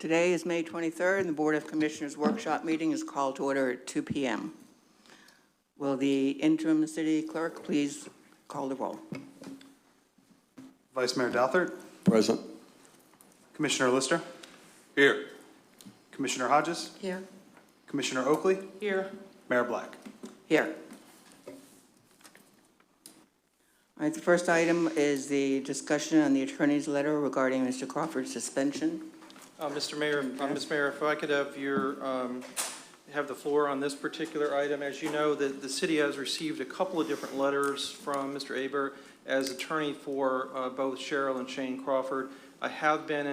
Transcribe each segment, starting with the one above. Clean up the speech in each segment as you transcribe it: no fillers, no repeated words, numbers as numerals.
Today is May 23rd, and the Board of Commissioners Workshop Meeting is called to order at 2 p.m. Will the interim city clerk please call the roll? Vice Mayor Douthert. Present. Commissioner Lister. Here. Commissioner Hodges. Here. Commissioner Oakley. Here. Mayor Black. Here. All right, the first item is the discussion on the attorney's letter regarding Mr. Crawford's suspension. Mr. Mayor, Ms. Mayor, if I could have have the floor on this particular item. As you know, the city has received a couple of different letters from Mr. Aber as attorney for both Cheryl and Shane Crawford. I have been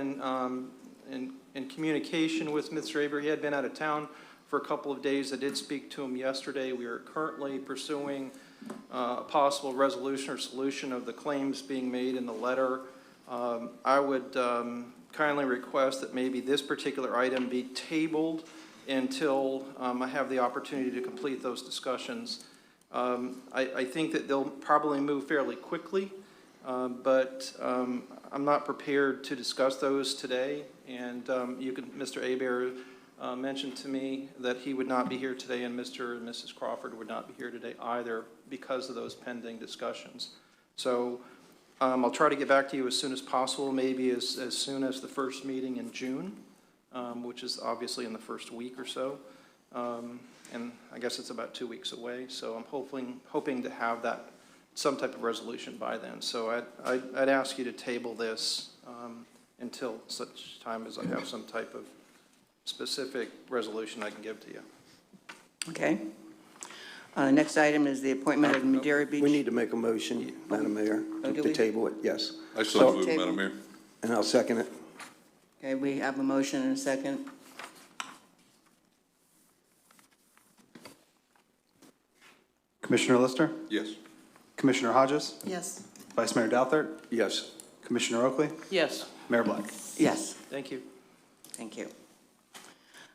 in communication with Mr. Aber. He had been out of town for a couple of days. I did speak to him yesterday. We are currently pursuing a possible resolution or solution of the claims being made in the letter. I would kindly request that maybe this particular item be tabled until I have the opportunity to complete those discussions. I think that they'll probably move fairly quickly, but I'm not prepared to discuss those today. And Mr. Aber mentioned to me that he would not be here today, and Mr. and Mrs. Crawford would not be here today either because of those pending discussions. So I'll try to get back to you as soon as possible, maybe as soon as the first meeting in June, which is obviously in the first week or so. And I guess it's about 2 weeks away, so I'm hoping to have that some type of resolution by then. So I'd ask you to table this until such time as I have some type of specific resolution I can give to you. Okay. The next item is the appointment of Madeira Beach. We need to make a motion, Madam Mayor, to table it. Yes. I so move, Madam Mayor. And I'll second it. Okay, we have a motion and a second. Commissioner Lister. Yes. Commissioner Hodges. Yes. Vice Mayor Douthert. Yes. Commissioner Oakley. Yes. Mayor Black. Yes. Thank you. Thank you.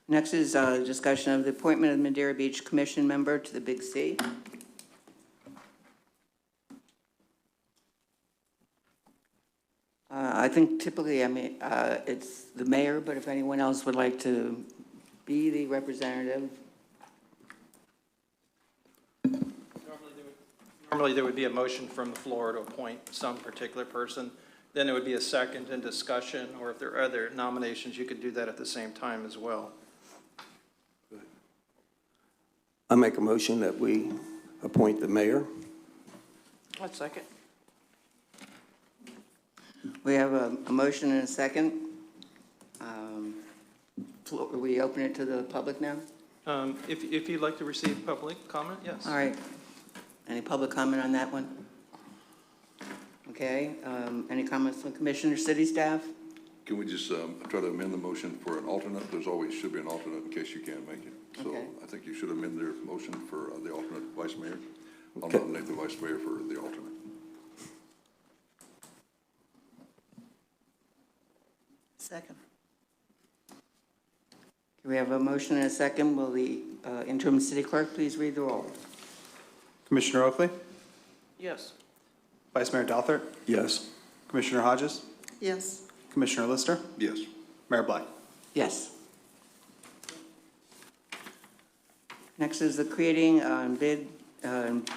Next is discussion of the appointment of Madeira Beach Commission member to the Big C. I think typically, it's the mayor, but if anyone else would like to be the representative. Normally there would be a motion from the floor to appoint some particular person. Then it would be a second in discussion, or if there are other nominations, you could do that at the same time as well. I make a motion that we appoint the mayor. One second. We have a motion and a second. We open it to the public now? If you'd like to receive public comment, yes. All right. Any public comment on that one? Okay. Any comments from commissioner, city staff? Can we just try to amend the motion for an alternate? There's always should be an alternate in case you can't make it. So Okay. I think you should amend their motion for the alternate vice mayor. I'll Okay. nominate the vice mayor for the alternate. Second. We have a motion and a second. Will the interim city clerk please read the roll? Commissioner Oakley. Yes. Vice Mayor Douthert. Yes. Commissioner Hodges. Yes. Commissioner Lister. Yes. Mayor Black. Yes. Next is the creating bid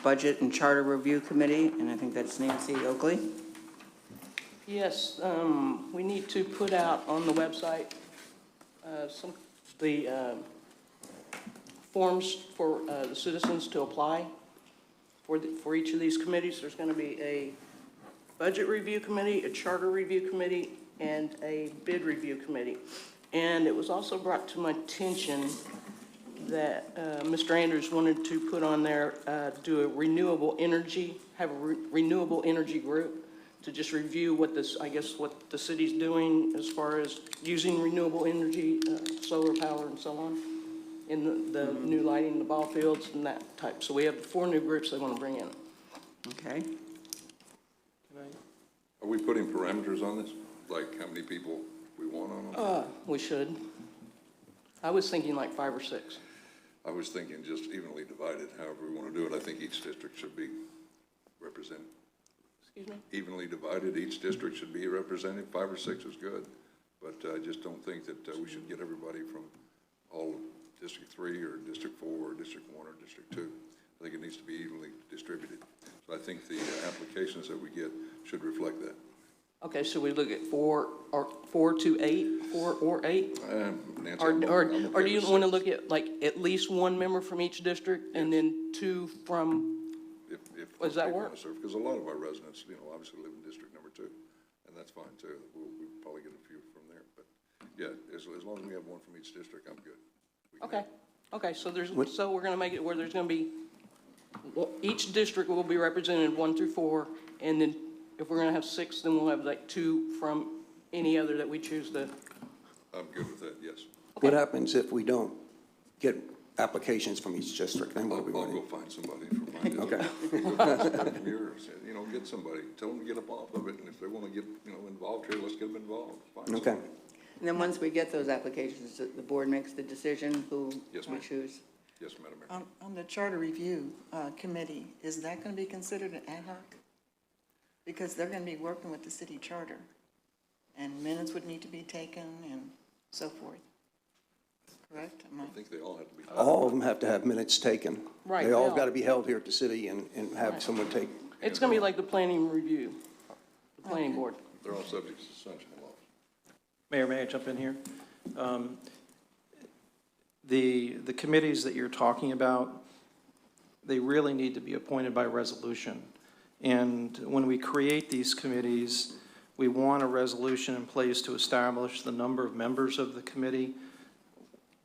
budget and charter review committee, and I think that's Nancy Oakley. Yes, we need to put out on the website the forms for the citizens to apply for each of these committees. There's going to be a budget review committee, a charter review committee, and a bid review committee. And it was also brought to my attention that Mr. Andrews wanted to put on there, do a renewable energy, have a renewable energy group to just review what what the city's doing as far as using renewable energy, solar power and so on, in the new lighting, the ball fields and that type. So we have 4 new groups they want to bring in. Okay. Are we putting parameters on this? Like how many people we want on them? We should. I was thinking like 5 or 6. I was thinking just evenly divided, however we want to do it. I think each district should be represented. Excuse me? Evenly divided, each district should be represented. 5 or 6 is good. But I just don't think that we should get everybody from all of District 3 or District 4 or District 1 or District 2. I think it needs to be evenly distributed. So I think the applications that we get should reflect that. Okay, so we look at 4 to 8, 4 or 8? Nancy, Or I'm okay do you with want to 6. look at like at least one member from each district and then 2 from, If Does that they work? wanna serve, because a lot of our residents, obviously live in District Number 2, and that's fine too. We'll probably get a few from there, but yeah, as long as we have one from each district, I'm good. We can okay. Okay, so we're going to make it where there's going to be, well, each district will be represented 1 through 4, and then if we're going to have 6, then we'll have like 2 from any other that we choose to. I'm good with that, yes. What happens if we don't get applications from each district? Then what I'll are we go going find somebody from my district. Okay. Go find somebody from yours, get somebody, tell them to get up off of it, and if they want to get, involved here, let's get them involved. Find Okay. somebody. And then once we get those applications, the board makes the decision who Yes, we ma'am. choose. Yes, Madam Mayor. On the Charter Review Committee, is that going to be considered an ad hoc? Because they're going to be working with the city charter, and minutes would need to be taken and so forth. Correct? I think they all have to be. All of them have to have minutes taken. Right, They all they all- got to be held here at the city and have someone take. It's going to be like the planning review, the planning board. They're all subject to sunshine laws. Mayor, may I jump in here? The committees that you're talking about, they really need to be appointed by resolution. And when we create these committees, we want a resolution in place to establish the number of members of the committee,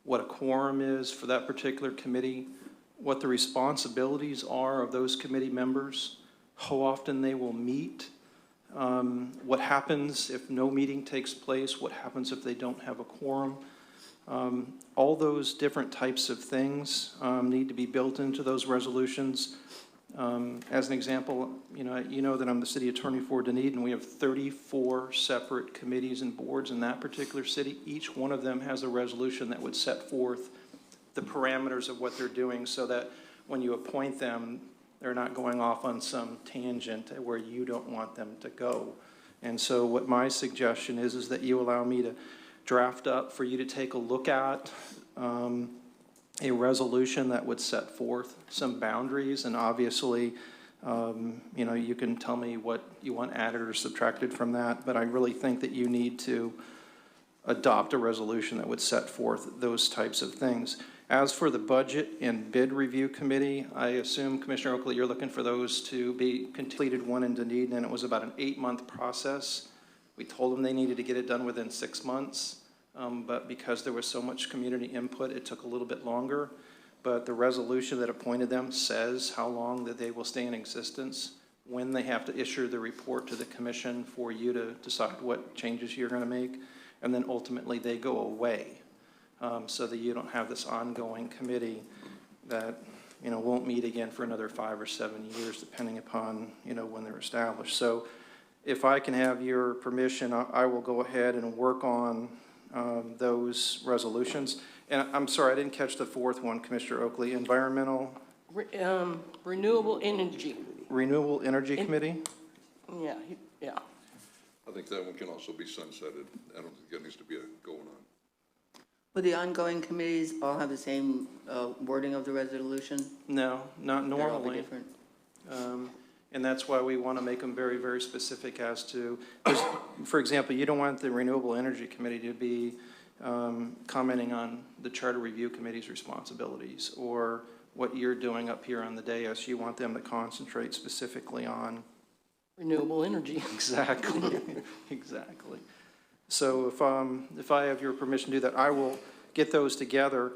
what a quorum is for that particular committee, what the responsibilities are of those committee members, how often they will meet, what happens if no meeting takes place, what happens if they don't have a quorum. All those different types of things need to be built into those resolutions. As an example, you know that I'm the city attorney for Dunedin. We have 34 separate committees and boards in that particular city. Each one of them has a resolution that would set forth the parameters of what they're doing so that when you appoint them, they're not going off on some tangent where you don't want them to go. And so what my suggestion is that you allow me to draft up for you to take a look at a resolution that would set forth some boundaries, and obviously, you can tell me what you want added or subtracted from that, but I really think that you need to adopt a resolution that would set forth those types of things. As for the budget and bid review committee, I assume, Commissioner Oakley, you're looking for those to be completed, one in Dunedin, and it was about an 8-month process. We told them they needed to get it done within 6 months. But because there was so much community input, it took a little bit longer. But the resolution that appointed them says how long that they will stay in existence, when they have to issue the report to the commission for you to decide what changes you're going to make, and then ultimately they go away, so that you don't have this ongoing committee that won't meet again for another 5 or 7 years, depending upon when they're established. So if I can have your permission, I will go ahead and work on those resolutions. And I'm sorry, I didn't catch the fourth one, Commissioner Oakley. Environmental Renewable energy. Renewable Energy Committee? Yeah. I think that one can also be sunsetted. I don't think that needs to be going on. Will the ongoing committees all have the same wording of the resolution? No, not They'll all be normally. different? And that's why we want to make them very, very specific as to, for example, you don't want the Renewable Energy Committee to be commenting on the Charter Review Committee's responsibilities or what you're doing up here on the dais. You want them to concentrate specifically on. Renewable energy. Exactly, exactly. So if I have your permission to do that, I will get those together.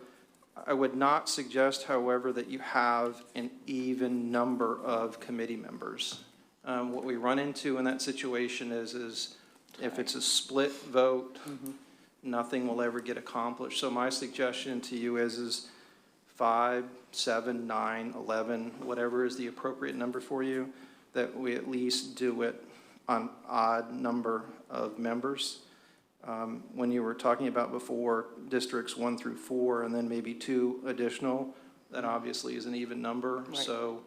I would not suggest, however, that you have an even number of committee members. What we run into in that situation is if it's a split vote, nothing will ever get accomplished. So my suggestion to you is 5, 7, 9, 11, whatever is the appropriate number for you, that we at least do it on odd number of members. When you were talking about before districts 1 through 4 and then maybe 2 additional, that obviously is an even number. Right. So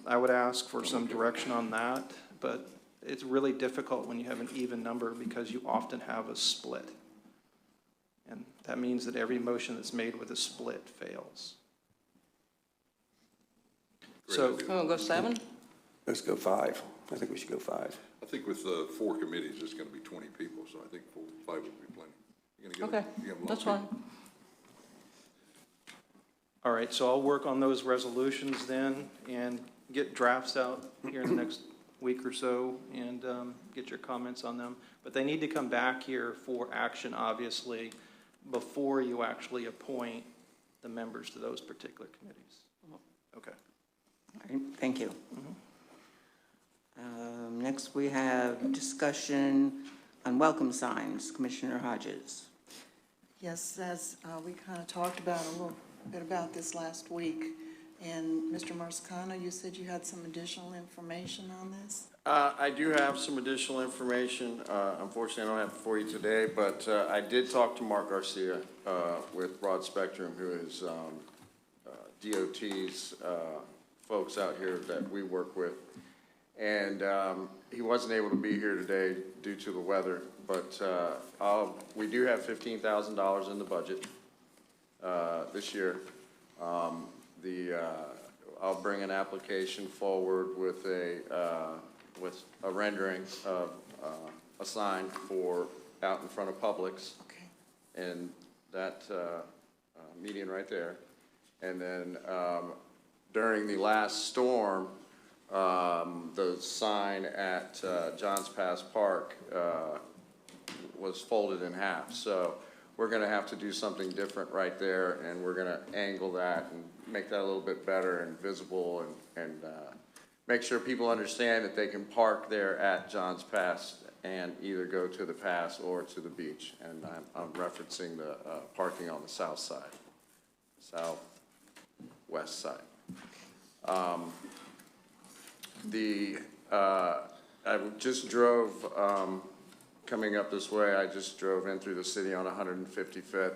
I would ask for some direction on that, but it's really difficult when you have an even number because you often have a split. And that means that every motion that's made with a split fails. So, Oh, go 7? Let's go 5. I think we should go 5. I think with 4 committees, it's going to be 20 people, so I think 5 would be plenty. You're gonna Okay, get a lot of that's people. fine. all right, so I'll work on those resolutions then and get drafts out here in the next week or so and get your comments on them. But they need to come back here for action, obviously, before you actually appoint the members to those particular committees. Okay. All right, thank you. Next, we have discussion on welcome signs. Commissioner Hodges. Yes, as we kind of talked about a little bit about this last week, and Mr. Marscano, you said you had some additional information on this? I do have some additional information. Unfortunately, I don't have it for you today, but I did talk to Mark Garcia with Broad Spectrum, who is DOT's folks out here that we work with. And he wasn't able to be here today due to the weather, but we do have $15,000 in the budget this year. I'll bring an application forward with a rendering of a sign for out in front of Publix. Okay. And that median right there. And then during the last storm, the sign at Johns Pass Park was folded in half. So we're going to have to do something different right there, and we're going to angle that and make that a little bit better and visible, and make sure people understand that they can park there at Johns Pass and either go to the pass or to the beach. And I'm referencing the parking on the south side, southwest side. I just drove, coming up this way, I just drove in through the city on 155th.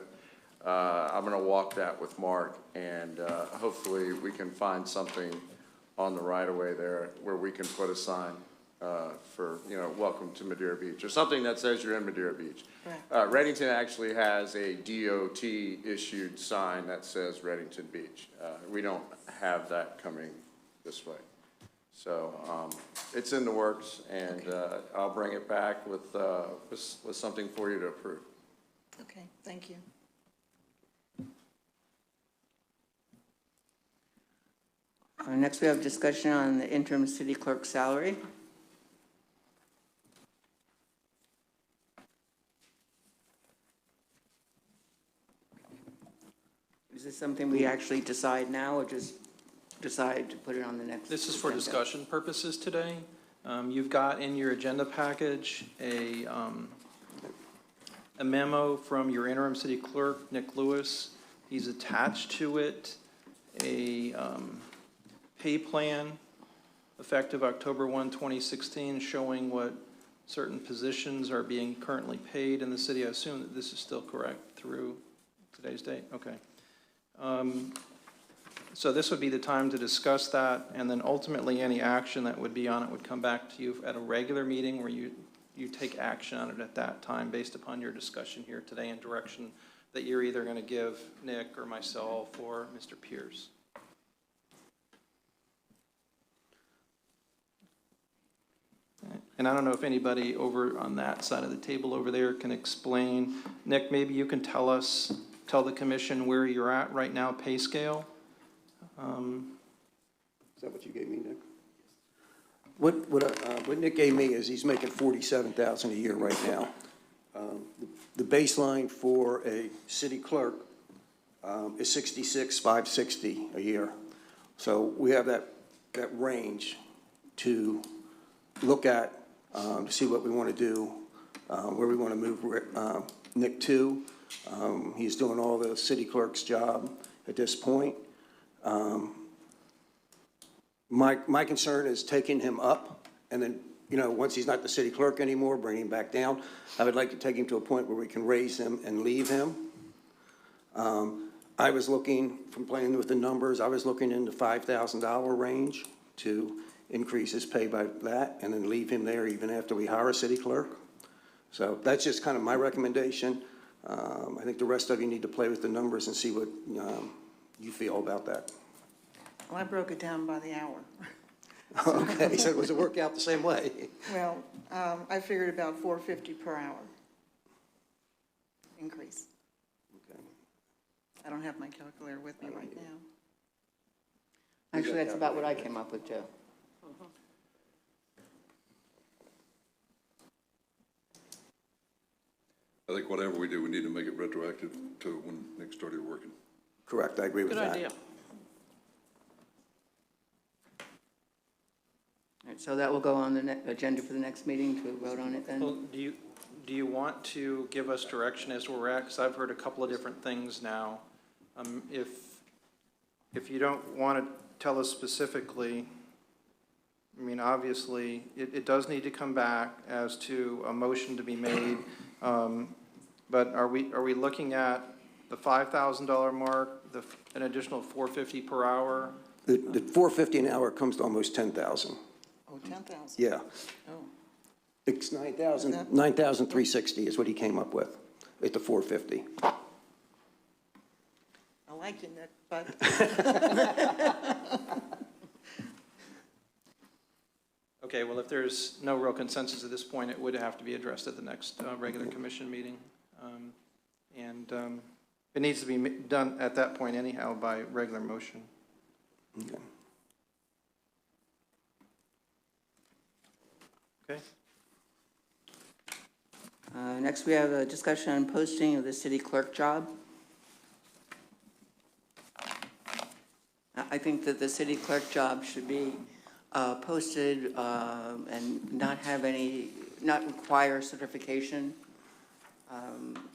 I'm gonna walk that with Mark, and hopefully we can find something on the right-of-way there where we can put a sign for, welcome to Madeira Beach, or something that says you're in Madeira Beach. Right. Reddington actually has a DOT-issued sign that says Reddington Beach. We don't have that coming this way. So it's in the works, and I'll bring it back with something for you to approve. Okay, thank you. Next, we have discussion on the interim city clerk salary. Is this something we actually decide now, or just decide to put it on the next? This is for agenda? discussion purposes today. You've got in your agenda package a memo from your interim city clerk, Nick Lewis. He's attached to it a pay plan effective October 1, 2016, showing what certain positions are being currently paid in the city. I assume that this is still correct through today's date? Okay. So this would be the time to discuss that, and then ultimately any action that would be on it would come back to you at a regular meeting where you take action on it at that time based upon your discussion here today and direction that you're either going to give Nick or myself or Mr. Pierce. And I don't know if anybody over on that side of the table over there can explain. Nick, maybe you can tell the commission where you're at right now, pay scale. Is that what you gave me, Nick? What Nick gave me is he's making $47,000 a year right now. The baseline for a city clerk is $66,560 a year. So we have that range to look at, to see what we want to do, where we want to move Nick to. He's doing all the city clerk's job at this point. My concern is taking him up, and then, once he's not the city clerk anymore, bringing him back down. I would like to take him to a point where we can raise him and leave him. I was looking, from playing with the numbers, I was looking in the $5,000 range to increase his pay by that, and then leave him there even after we hire a city clerk. So that's just kind of my recommendation. I think the rest of you need to play with the numbers and see what you feel about that. Well, I broke it down by the hour. Okay, so does it work out the same way? Well, I figured about $4.50 per hour increase. Okay. I don't have my calculator with me right now. Actually, that's about what I came up with, too. I think whatever we do, we need to make it retroactive to when Nick started working. Correct, I agree with Good that. idea. All right, so that will go on the agenda for the next meeting to vote on it then? Well, do you want to give us direction as to where we're at? Because I've heard a couple of different things now. If you don't want to tell us specifically, I mean, obviously, it does need to come back as to a motion to be made. But are we looking at the $5,000 mark, an additional $4.50 per hour? The $4.50 an hour comes to almost $10,000. Oh, 10,000. Yeah. Oh, It's 9,360 is what he came up with at the 450. I like you, Nick, but Okay, well, if there's no real consensus at this point, it would have to be addressed at the next regular commission meeting. It needs to be done at that point anyhow by regular motion. Okay. Okay? Next, we have a discussion on posting of the city clerk job. I think that the city clerk job should be posted and not require certification.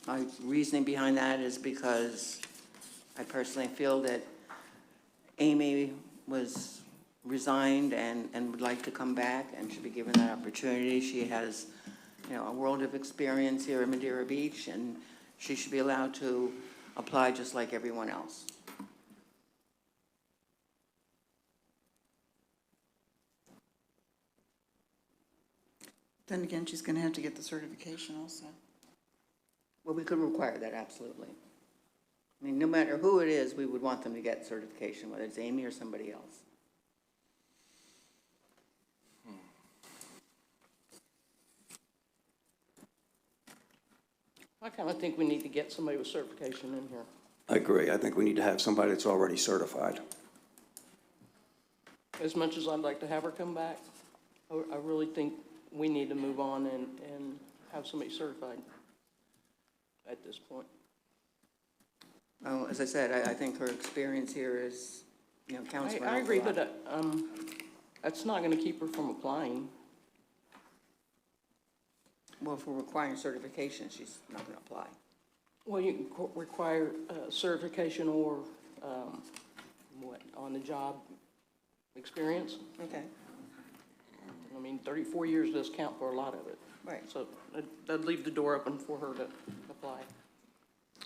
My reasoning behind that is because I personally feel that Amy was resigned and would like to come back and should be given that opportunity. She has, a world of experience here in Madeira Beach, and she should be allowed to apply just like everyone else. then again, she's going to have to get the certification also. Well, we could require that, absolutely. I mean, no matter who it is, we would want them to get certification, whether it's Amy or somebody else. I kind of think we need to get somebody with certification in here. I agree. I think we need to have somebody that's already certified. As much as I'd like to have her come back, I really think we need to move on and have somebody certified at this point. Well, as I said, I think her experience here is, counts for an I awful agree, lot. but that's not going to keep her from applying. Well, if we're requiring certification, she's not going to apply. Well, you can require certification or on-the-job experience. Okay, I mean, 34 years does count for a lot of it. right, So that'd leave the door open for her to apply.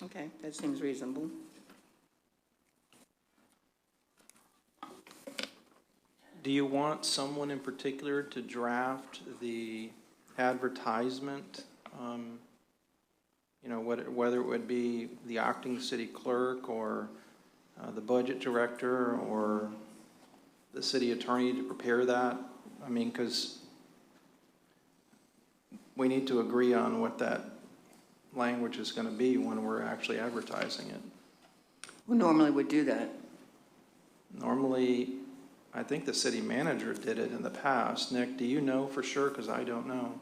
okay, that seems reasonable. Do you want someone in particular to draft the advertisement? Whether it would be the acting city clerk or the budget director or the city attorney to prepare that? I mean, because we need to agree on what that language is going to be when we're actually advertising it. Who normally would do that? Normally, I think the city manager did it in the past. Nick, do you know for sure? Because I don't know.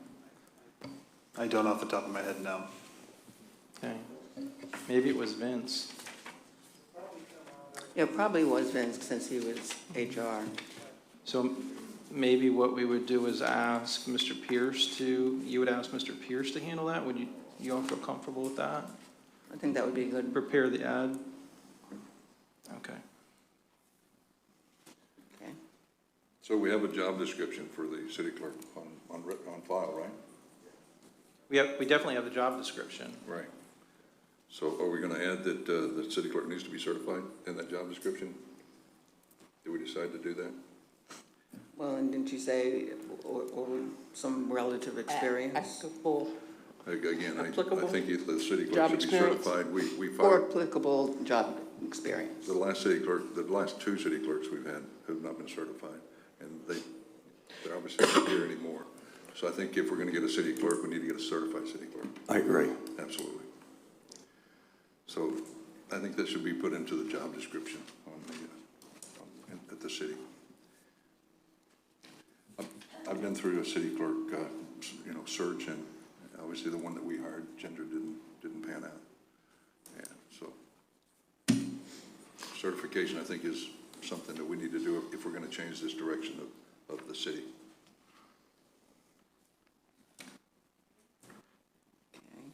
I don't off the top of my head, no. Okay. Maybe it was Vince. It probably was Vince, since he was HR. So maybe what we would do is ask Mr. Pierce you would ask Mr. Pierce to handle that? Would you all feel comfortable with that? I think that would be good. Prepare the ad? Okay. Okay. So we have a job description for the city clerk on file, right? We definitely have the job description. Right. So are we going to add that the city clerk needs to be certified in that job description? Did we decide to do that? Well, and didn't you say, or some relative experience? Applicable, Again, I Applicable think if the city job clerk should be experience? certified. We Or fired, applicable job experience? the last two city clerks we've had have not been certified, and they're obviously not here anymore. So I think if we're gonna get a city clerk, we need to get a certified city clerk. I agree. Absolutely. So I think that should be put into the job description at the city. I've been through a city clerk, search, and obviously the one that we hired, gender didn't pan out. And so certification, I think, is something that we need to do if we're going to change this direction of the city.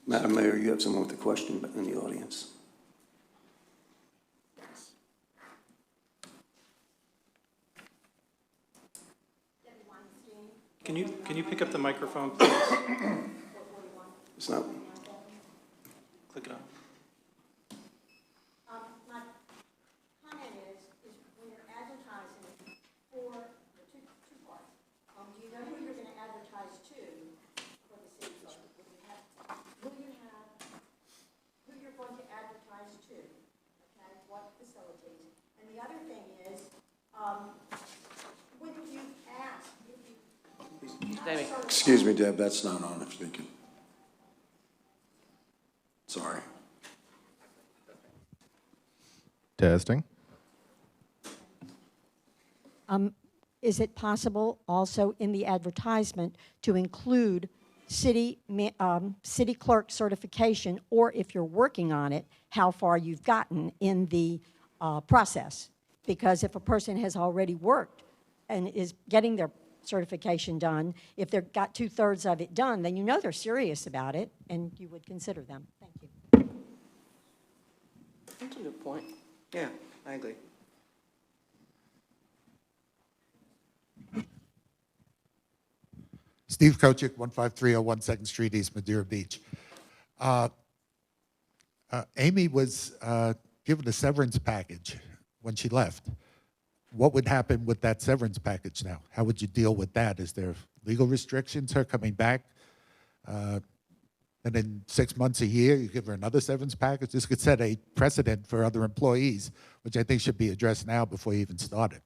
Madam Mayor, you have someone with a question in the audience. Can you pick up the microphone, please? It's not, Click it on. My comment is when you're advertising for the two parts, do you know who you're gonna advertise to for the city clerk? Who you're going to advertise to, okay, what facilities? And the other thing is, when you ask, if you. Excuse me, Deb, that's not on if speaking. Sorry. Testing. Is it possible also in the advertisement to include city clerk certification, or if you're working on it, how far you've gotten in the process? Because if a person has already worked and is getting their certification done, if they've got 2/3 of it done, then you know they're serious about it, and you would consider them. Thank you. that's a good point. Yeah, I agree. Steve Kochik, 15301 2nd Street, East Madeira Beach. Amy was given a severance package when she left. What would happen with that severance package now? How would you deal with that? Is there legal restrictions, her coming back? And in 6 months, a year, you give her another severance package? This could set a precedent for other employees, which I think should be addressed now before you even start it.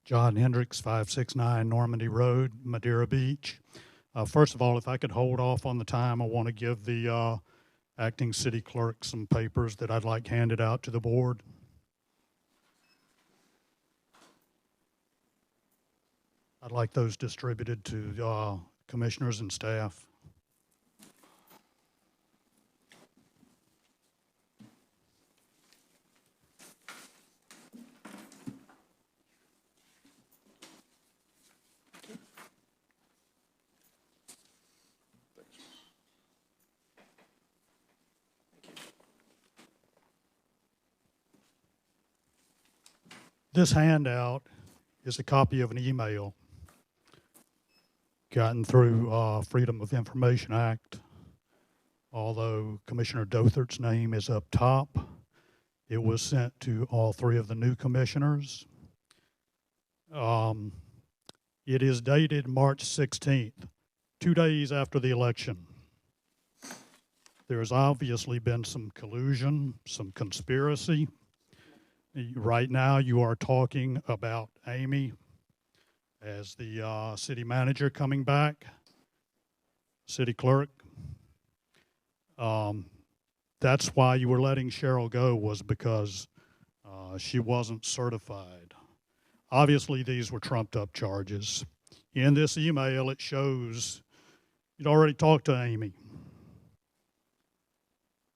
John Hendricks, 569 Normandy Road, Madeira Beach. First of all, if I could hold off on the time, I want to give the acting city clerk some papers that I'd like handed out to the board. I'd like those distributed to commissioners and staff. This handout is a copy of an email gotten through Freedom of Information Act. Although Commissioner Dothert's name is up top, it was sent to all 3 of the new commissioners. It is dated March 16th, 2 days after the election. There's obviously been some collusion, some conspiracy. Right now, you are talking about Amy as the city manager coming back, city clerk. That's why you were letting Cheryl go, was because she wasn't certified. Obviously, these were trumped up charges. In this email, it shows you'd already talked to Amy.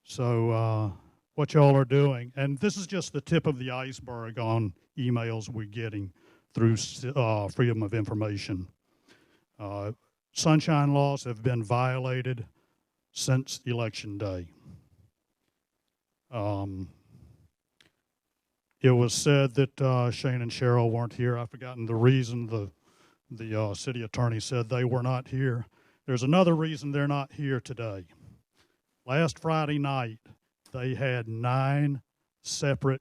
So, what y'all are doing, and this is just the tip of the iceberg on emails we're getting through Freedom of Information. Sunshine laws have been violated since Election Day. It was said that Shane and Cheryl weren't here. I've forgotten the reason. The city attorney said they were not here. There's another reason they're not here today. Last Friday night, they had 9 separate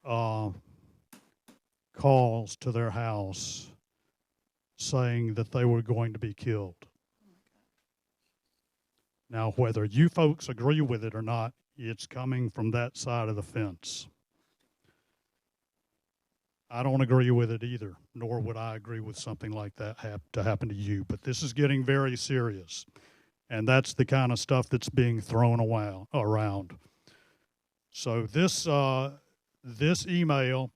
calls to their house saying that they were going to be killed. Now, whether you folks agree with it or not, it's coming from that side of the fence. I don't agree with it either, nor would I agree with something like that to happen to you. But this is getting very serious, and that's the kind of stuff that's being thrown around. So this email,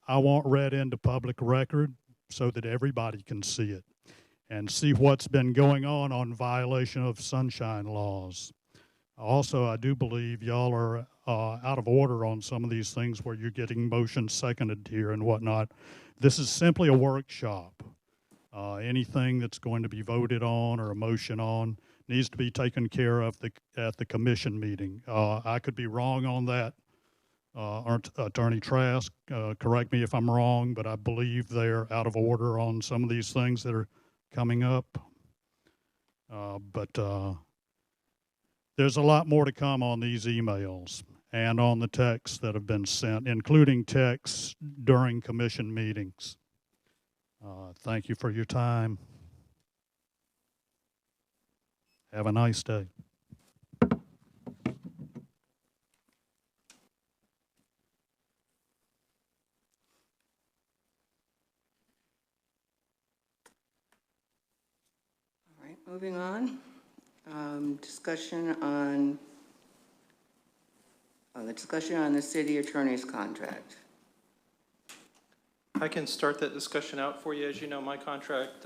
I want read into public record so that everybody can see it and see what's been going on violation of sunshine laws. Also, I do believe y'all are out of order on some of these things where you're getting motions seconded here and whatnot. This is simply a workshop. Anything that's going to be voted on or a motion on needs to be taken care of at the commission meeting. I could be wrong on that. Attorney Trask, correct me if I'm wrong, but I believe they're out of order on some of these things that are coming up. But there's a lot more to come on these emails and on the texts that have been sent, including texts during commission meetings. Thank you for your time. Have a nice day. All right, moving on. Discussion on the city attorney's contract. I can start that discussion out for you. As you know, my contract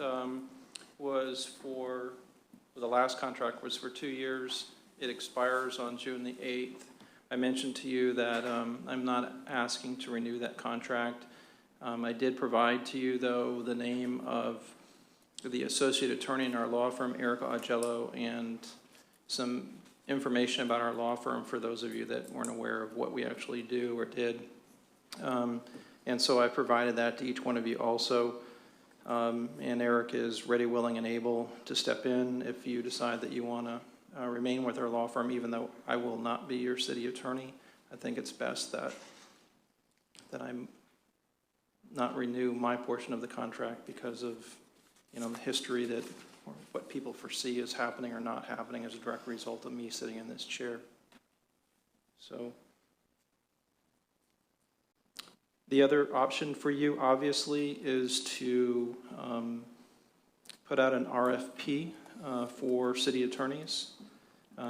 was the last contract was for 2 years. It expires on June the 8th. I mentioned to you that I'm not asking to renew that contract. I did provide to you, though, the name of the associate attorney in our law firm, Erica Augello, and some information about our law firm for those of you that weren't aware of what we actually do or did. And so I provided that to each one of you also. And Eric is ready, willing, and able to step in if you decide that you want to remain with our law firm, even though I will not be your city attorney. I think it's best that I'm not renew my portion of the contract because of, you know, the history that, or what people foresee is happening or not happening as a direct result of me sitting in this chair. So the other option for you, obviously, is to put out an RFP for city attorneys.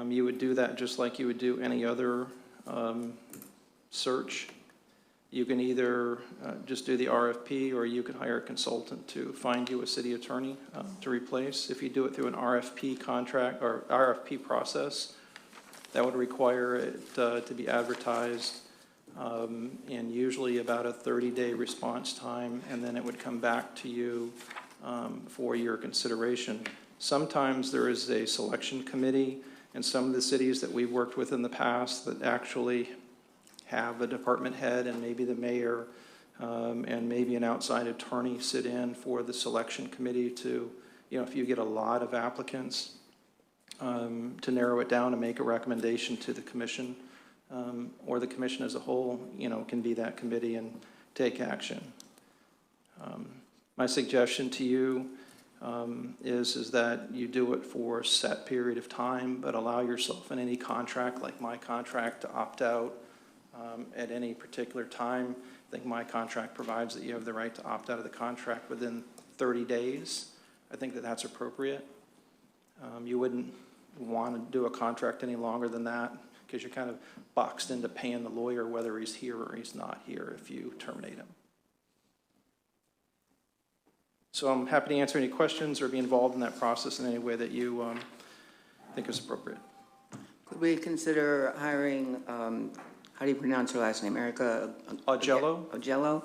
You would do that just like you would do any other search. You can either just do the RFP, or you can hire a consultant to find you a city attorney to replace. If you do it through an RFP contract or RFP process, that would require it to be advertised in usually about a 30-day response time, and then it would come back to you for your consideration. Sometimes there is a selection committee in some of the cities that we've worked with in the past that actually have a department head and maybe the mayor and maybe an outside attorney sit in for the selection committee to, you know, if you get a lot of applicants, to narrow it down and make a recommendation to the commission, or the commission as a whole, you know, can be that committee and take action. My suggestion to you is that you do it for a set period of time, but allow yourself in any contract, like my contract, to opt out at any particular time. I think my contract provides that you have the right to opt out of the contract within 30 days. I think that that's appropriate. You wouldn't want to do a contract any longer than that because you're kind of boxed into paying the lawyer whether he's here or he's not here if you terminate him. So I'm happy to answer any questions or be involved in that process in any way that you think is appropriate. Could we consider hiring, how do you pronounce her last name, Erica Augello? Augello,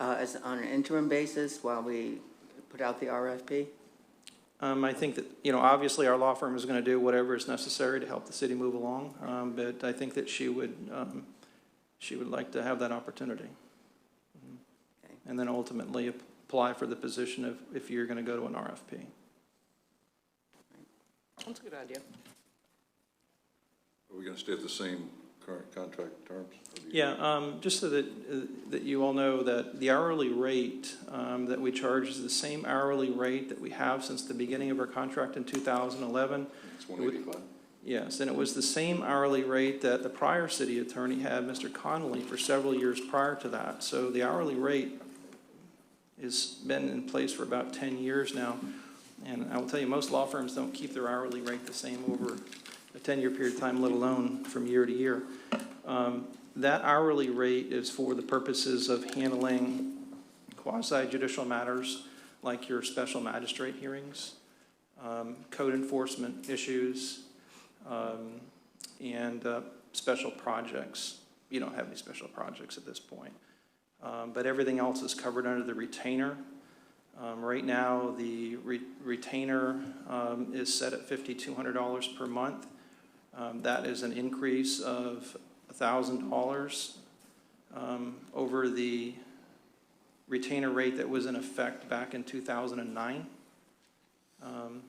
as on an interim basis while we put out the RFP? I think that, you know, obviously our law firm is going to do whatever is necessary to help the city move along, but I think that she would she would like to have that opportunity. Okay. And then ultimately apply for the position if you're going to go to an RFP. That's a good idea. Are we going to stay at the same current contract terms? Or do you- Yeah, just so that you all know that the hourly rate that we charge is the same hourly rate that we have since the beginning of our contract in 2011. It's 185? Yes, and it was the same hourly rate that the prior city attorney had, Mr. Connolly, for several years prior to that. So the hourly rate has been in place for about 10 years now. And I will tell you, most law firms don't keep their hourly rate the same over a 10-year period of time, let alone from year to year. That hourly rate is for the purposes of handling quasi-judicial matters like your special magistrate hearings, code enforcement issues, and special projects. You don't have any special projects at this point. But everything else is covered under the retainer. Right now, the retainer is set at $5,200 per month. That is an increase of $1,000 over the retainer rate that was in effect back in 2009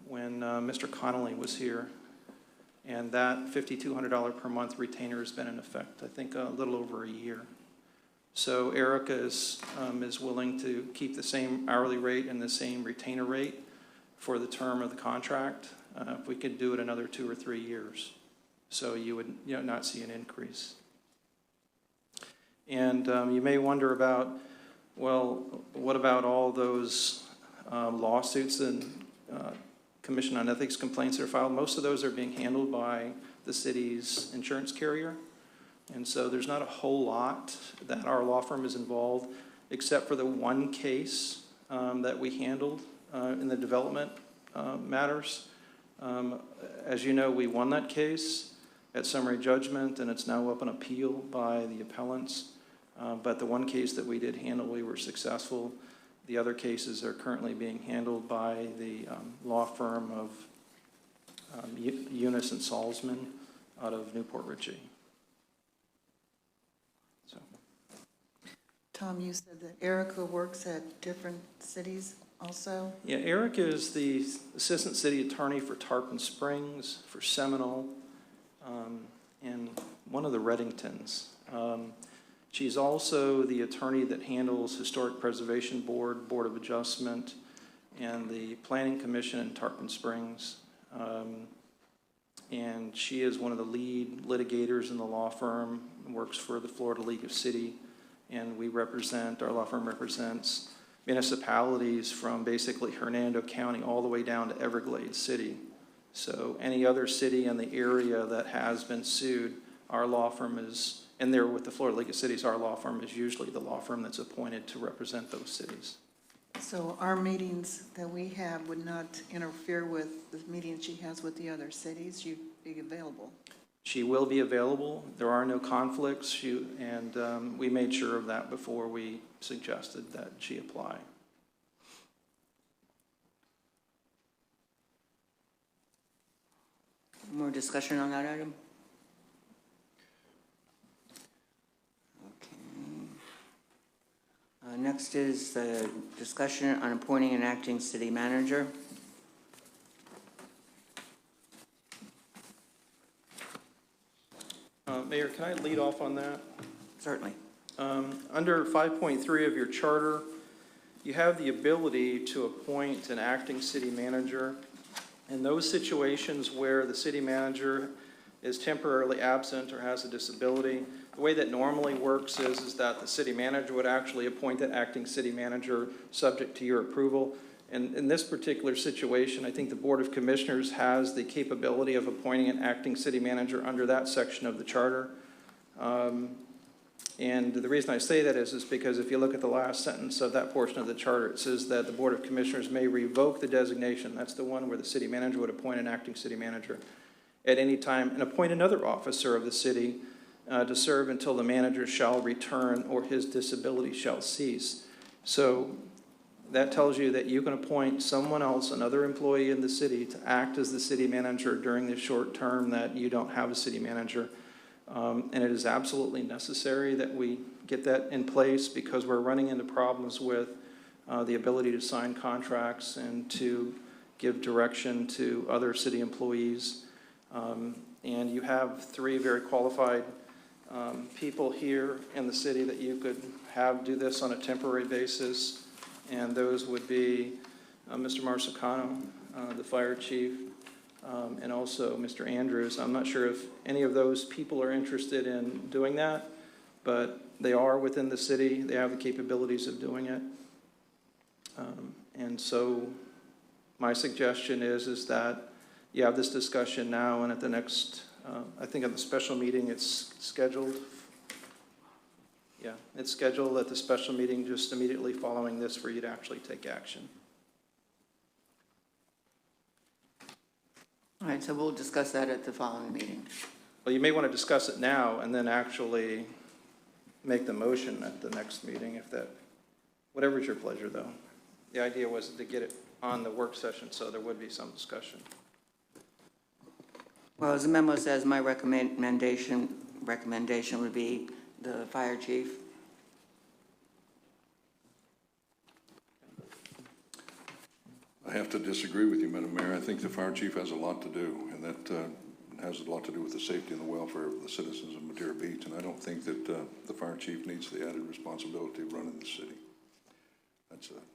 when Mr. Connolly was here. And that $5,200 per month retainer has been in effect, I think, a little over a year. So Erica is willing to keep the same hourly rate and the same retainer rate for the term of the contract. If we could do it another 2 or 3 years, so you would not see an increase. And you may wonder about, well, what about all those lawsuits and Commission on Ethics complaints that are filed? Most of those are being handled by the city's insurance carrier. And so there's not a whole lot that our law firm is involved, except for the one case that we handled in the development matters. As you know, we won that case at summary judgment, and it's now up on appeal by the appellants. But the one case that we did handle, we were successful. The other cases are currently being handled by the law firm of Eunice and Salzman out of Newport Richey. So, Tom, you said that Erica works at different cities also? yeah, Eric is the assistant city attorney for Tarpon Springs, for Seminole, and one of the Reddingtons. She's also the attorney that handles Historic Preservation Board, Board of Adjustment, and the Planning Commission in Tarpon Springs. And she is one of the lead litigators in the law firm, works for the Florida League of City, and our law firm represents municipalities from basically Hernando County all the way down to Everglades City. So any other city in the area that has been sued, our law firm is, and there with the Florida League of Cities, our law firm is usually the law firm that's appointed to represent those cities. So our meetings that we have would not interfere with the meetings she has with the other cities? You'd be available? She will be available. There are no conflicts, and we made sure of that before we suggested that she apply. More discussion on that item? Okay. Next is the discussion on appointing an acting city manager. Mayor, can I lead off on that? Certainly. Under 5.3 of your charter, you have the ability to appoint an acting city manager. In those situations where the city manager is temporarily absent or has a disability, the way that normally works is that the city manager would actually appoint that acting city manager subject to your approval. And in this particular situation, I think the Board of Commissioners has the capability of appointing an acting city manager under that section of the charter. And the reason I say that is because if you look at the last sentence of that portion of the charter, it says that the Board of Commissioners may revoke the designation. That's the one where the city manager would appoint an acting city manager at any time and appoint another officer of the city to serve until the manager shall return or his disability shall cease. So that tells you that you can appoint someone else, another employee in the city, to act as the city manager during the short term that you don't have a city manager. And it is absolutely necessary that we get that in place because we're running into problems with the ability to sign contracts and to give direction to other city employees. And you have 3 very qualified people here in the city that you could have do this on a temporary basis. And those would be Mr. Marsicano, the fire chief, and also Mr. Andrews. I'm not sure if any of those people are interested in doing that, but they are within the city. They have the capabilities of doing it. And so my suggestion is that you have this discussion now, and at the next, I think at the special meeting, it's scheduled. Yeah, it's scheduled at the special meeting just immediately following this for you to actually take action. All right, so we'll discuss that at the following meeting. Well, you may want to discuss it now and then actually make the motion at the next meeting if that, whatever's your pleasure though. The idea was to get it on the work session so there would be some discussion. Well, as the memo says, my recommendation would be the fire chief. I have to disagree with you, Madam Mayor. I think the fire chief has a lot to do, and that has a lot to do with the safety and the welfare of the citizens of Madeira Beach, and I don't think that the fire chief needs the added responsibility of running the city.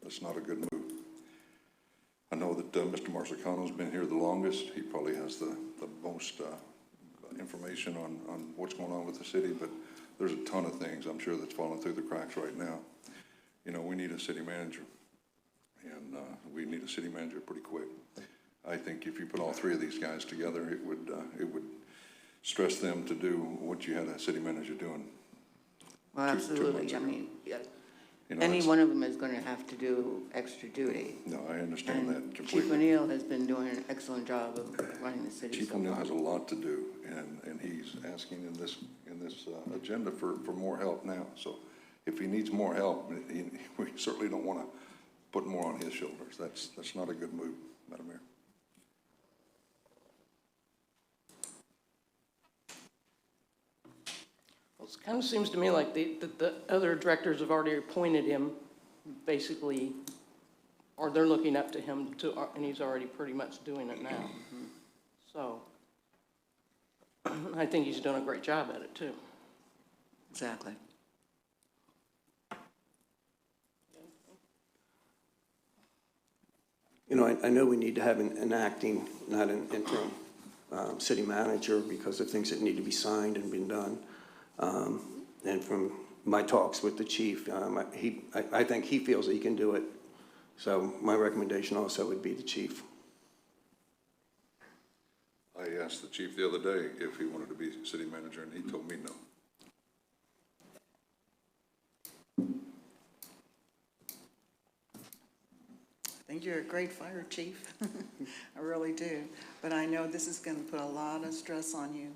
That's not a good move. I know that Mr. Marsicano's been here the longest. He probably has the most information on what's going on with the city, but there's a ton of things I'm sure that's falling through the cracks right now. You know, we need a city manager, and we need a city manager pretty quick. I think if you put all 3 of these guys together, it would stress them to do what you had a city manager doing. Well, two absolutely. months I ago. mean, yeah. You know, Any it's- one of them is going to have to do extra duty. No, I understand that And Chief completely. O'Neill has been doing an excellent job of running the city Chief so O'Neill far. has a lot to do, and he's asking in this agenda for more help now. So if he needs more help, we certainly don't want to put more on his shoulders. That's not a good move, Madam Mayor. Well, it kind of seems to me like the other directors have already appointed him, basically, or they're looking up to him to, and he's already pretty much doing it now. So I think he's done a great job at it too. Exactly. You know, I know we need to have an acting, not an interim city manager because of things that need to be signed and been done. And from my talks with the chief, I think he feels that he can do it. So my recommendation also would be the chief. I asked the chief the other day if he wanted to be city manager, and he told me no. I think you're a great fire chief. I really do. But I know this is going to put a lot of stress on you.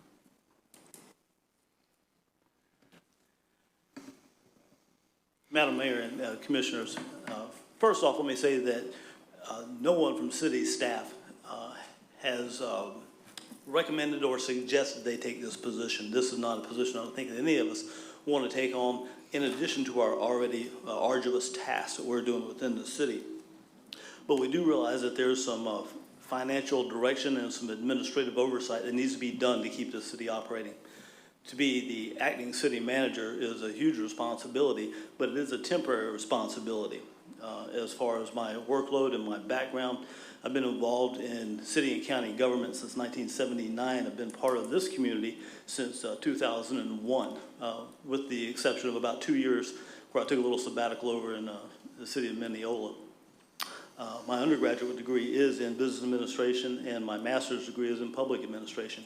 Madam Mayor and Commissioners, first off, let me say that no one from city staff has recommended or suggested they take this position. This is not a position I don't think that any of us want to take on in addition to our already arduous tasks that we're doing within the city. But we do realize that there's some financial direction and some administrative oversight that needs to be done to keep the city operating. To be the acting city manager is a huge responsibility, but it is a temporary responsibility. As far as my workload and my background, I've been involved in city and county government since 1979. I've been part of this community since 2001, with the exception of about 2 years where I took a little sabbatical over in the city of Mineola. My undergraduate degree is in business administration, and my master's degree is in public administration.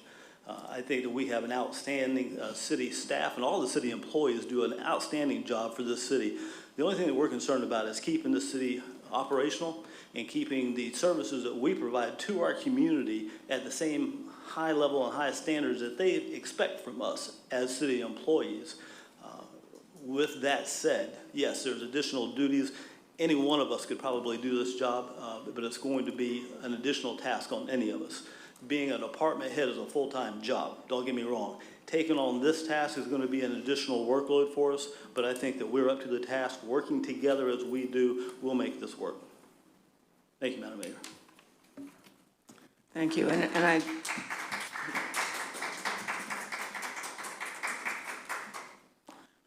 I think that we have an outstanding city staff, and all the city employees do an outstanding job for this city. The only thing that we're concerned about is keeping the city operational and keeping the services that we provide to our community at the same high level and high standards that they expect from us as city employees. With that said, yes, there's additional duties. Any one of us could probably do this job, but it's going to be an additional task on any of us. being a department head is a full-time job, don't get me wrong. Taking on this task is going to be an additional workload for us, but I think that we're up to the task. Working together as we do, we'll make this work. Thank you, Madam Mayor. Thank you, and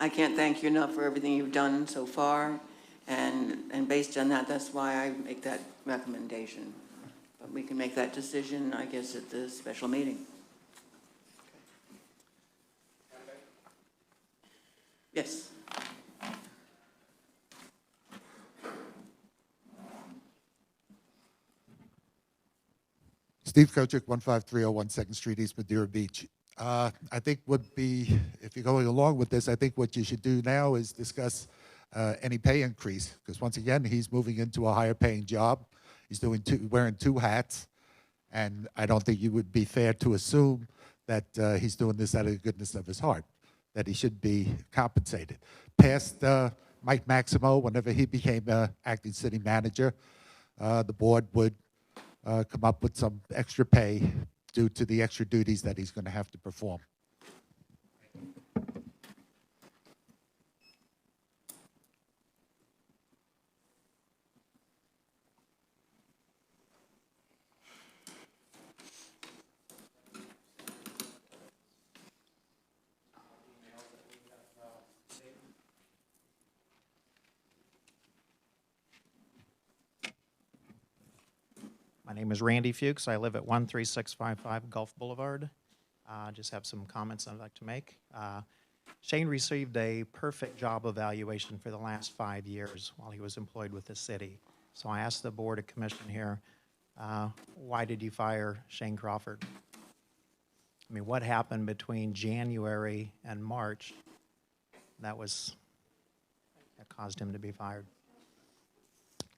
I can't thank you enough for everything you've done so far, and based on that, that's why I make that recommendation. But we can make that decision, I guess, at the special meeting. Yes. Steve Kochik, 15301 2nd Street, East Madeira Beach. I think would be, if you're going along with this, I think what you should do now is discuss any pay increase, because once again, he's moving into a higher paying job. He's wearing two hats, and I don't think it would be fair to assume that he's doing this out of the goodness of his heart, that he should be compensated. Past Mike Maximo, whenever he became acting city manager, the board would come up with some extra pay due to the extra duties that he's going to have to perform. My name is Randy Fuchs. I live at 13655 Gulf Boulevard. Just have some comments I'd like to make. Shane received a perfect job evaluation for the last 5 years while he was employed with the city. So I asked the Board of Commission here, why did you fire Shane Crawford? I mean, what happened between January and March that caused him to be fired?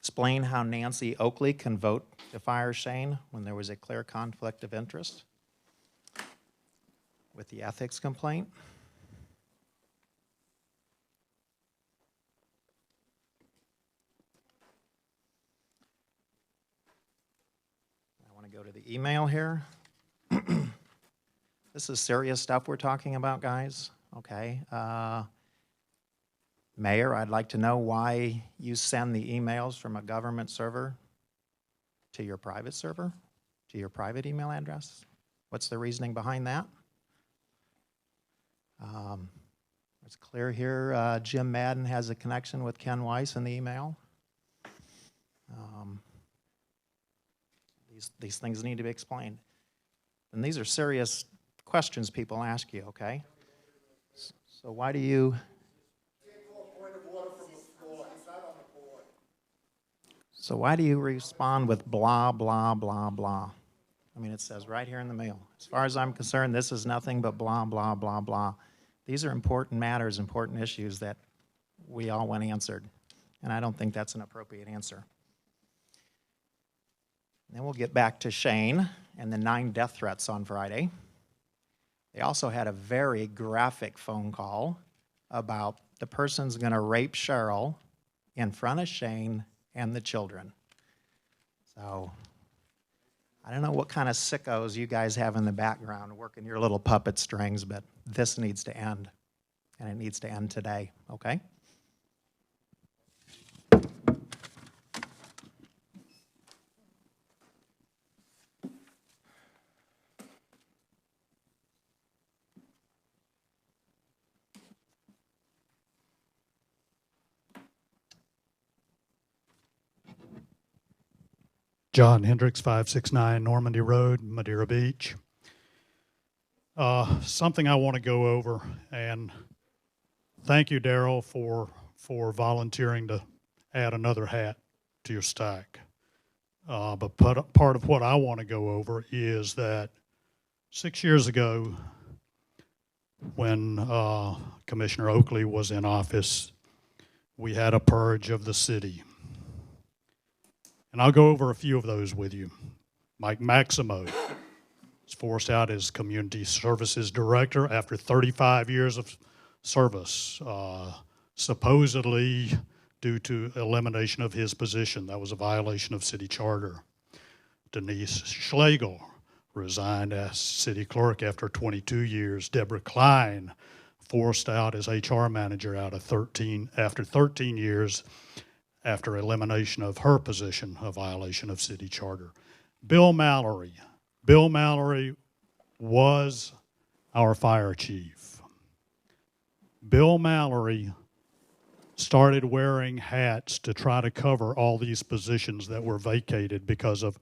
Explain how Nancy Oakley can vote to fire Shane when there was a clear conflict of interest with the ethics complaint. I want to go to the email here. This is serious stuff we're talking about, guys. Okay. Mayor, I'd like to know why you send the emails from a government server to your private server, to your private email address. What's the reasoning behind that? It's clear here Jim Madden has a connection with Ken Weiss in the email. These things need to be explained. And these are serious questions people ask you, okay? So why do you... So why do you respond with blah, blah, blah, blah? I mean, it says right here in the mail. As far as I'm concerned, this is nothing but blah, blah, blah, blah. These are important matters, important issues that we all want answered. And I don't think that's an appropriate answer. And then we'll get back to Shane and the 9 death threats on Friday. They also had a very graphic phone call about the person's going to rape Cheryl in front of Shane and the children. So I don't know what kind of sickos you guys have in the background working your little puppet strings, but this needs to end, and it needs to end today, okay? John Hendricks, 569 Normandy Road, Madeira Beach. Something I want to go over, and thank you, Darrell, for volunteering to add another hat to your stack. But part of what I want to go over is that 6 years ago, when Commissioner Oakley was in office, we had a purge of the city. And I'll go over a few of those with you. Mike Maximo was forced out as Community Services Director after 35 years of service, supposedly due to elimination of his position. That was a violation of city charter. Denise Schlegel resigned as city clerk after 22 years. Deborah Klein forced out as HR manager after 13 years after elimination of her position, a violation of city charter. Bill Mallory. Bill Mallory was our fire chief. Bill Mallory started wearing hats to try to cover all these positions that were vacated because of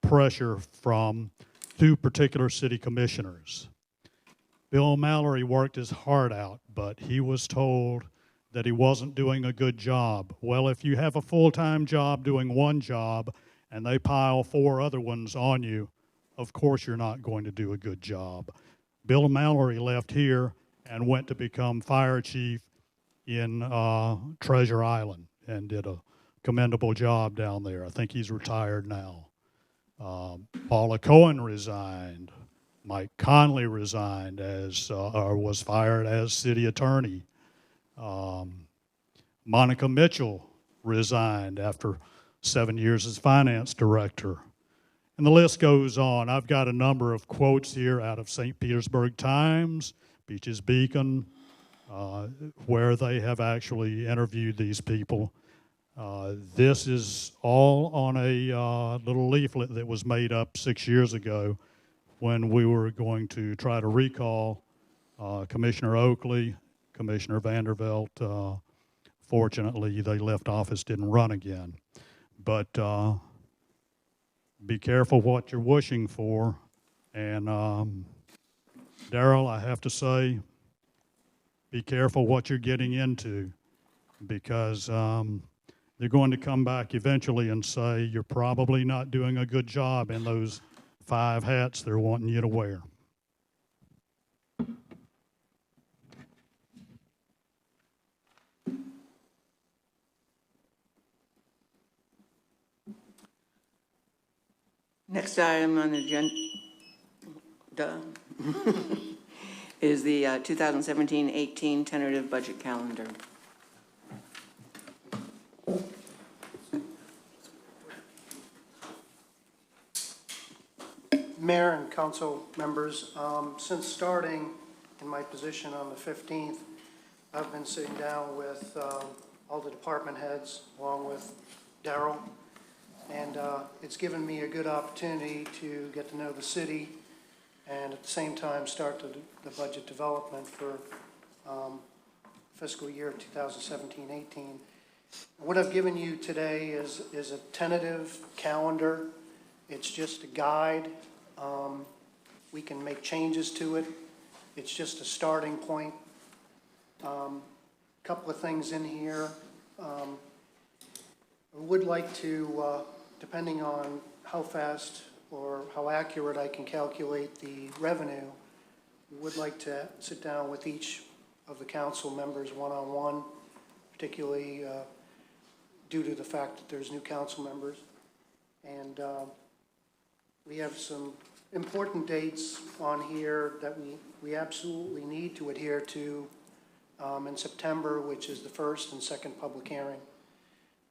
pressure from 2 particular city commissioners. Bill Mallory worked his heart out, but he was told that he wasn't doing a good job. Well, if you have a full-time job doing one job and they pile 4 other ones on you, of course you're not going to do a good job. Bill Mallory left here and went to become fire chief in Treasure Island and did a commendable job down there. I think he's retired now. Paula Cohen resigned. Mike Conley resigned or was fired as city attorney. Monica Mitchell resigned after 7 years as finance director. And the list goes on. I've got a number of quotes here out of St. Petersburg Times, Beaches Beacon, where they have actually interviewed these people. This is all on a little leaflet that was made up 6 years ago when we were going to try to recall Commissioner Oakley, Commissioner Vanderbilt. Fortunately, they left office, didn't run again. But be careful what you're wishing for. And Darrell, I have to say, be careful what you're getting into, because they're going to come back eventually and say you're probably not doing a good job in those 5 hats they're wanting you to wear. Next item on the agenda is the 2017-18 tentative budget calendar. Mayor and council members, since starting in my position on the 15th, I've been sitting down with all the department heads along with Darrell, and it's given me a good opportunity to get to know the city and at the same time start the budget development for fiscal year 2017-18. What I've given you today is a tentative calendar. It's just a guide. We can make changes to it. It's just a starting point. Couple of things in here. I would like to, depending on how fast or how accurate I can calculate the revenue, would like to sit down with each of the council members one-on-one, particularly due to the fact that there's new council members. And we have some important dates on here that we absolutely need to adhere to in September, which is the first and second public hearing.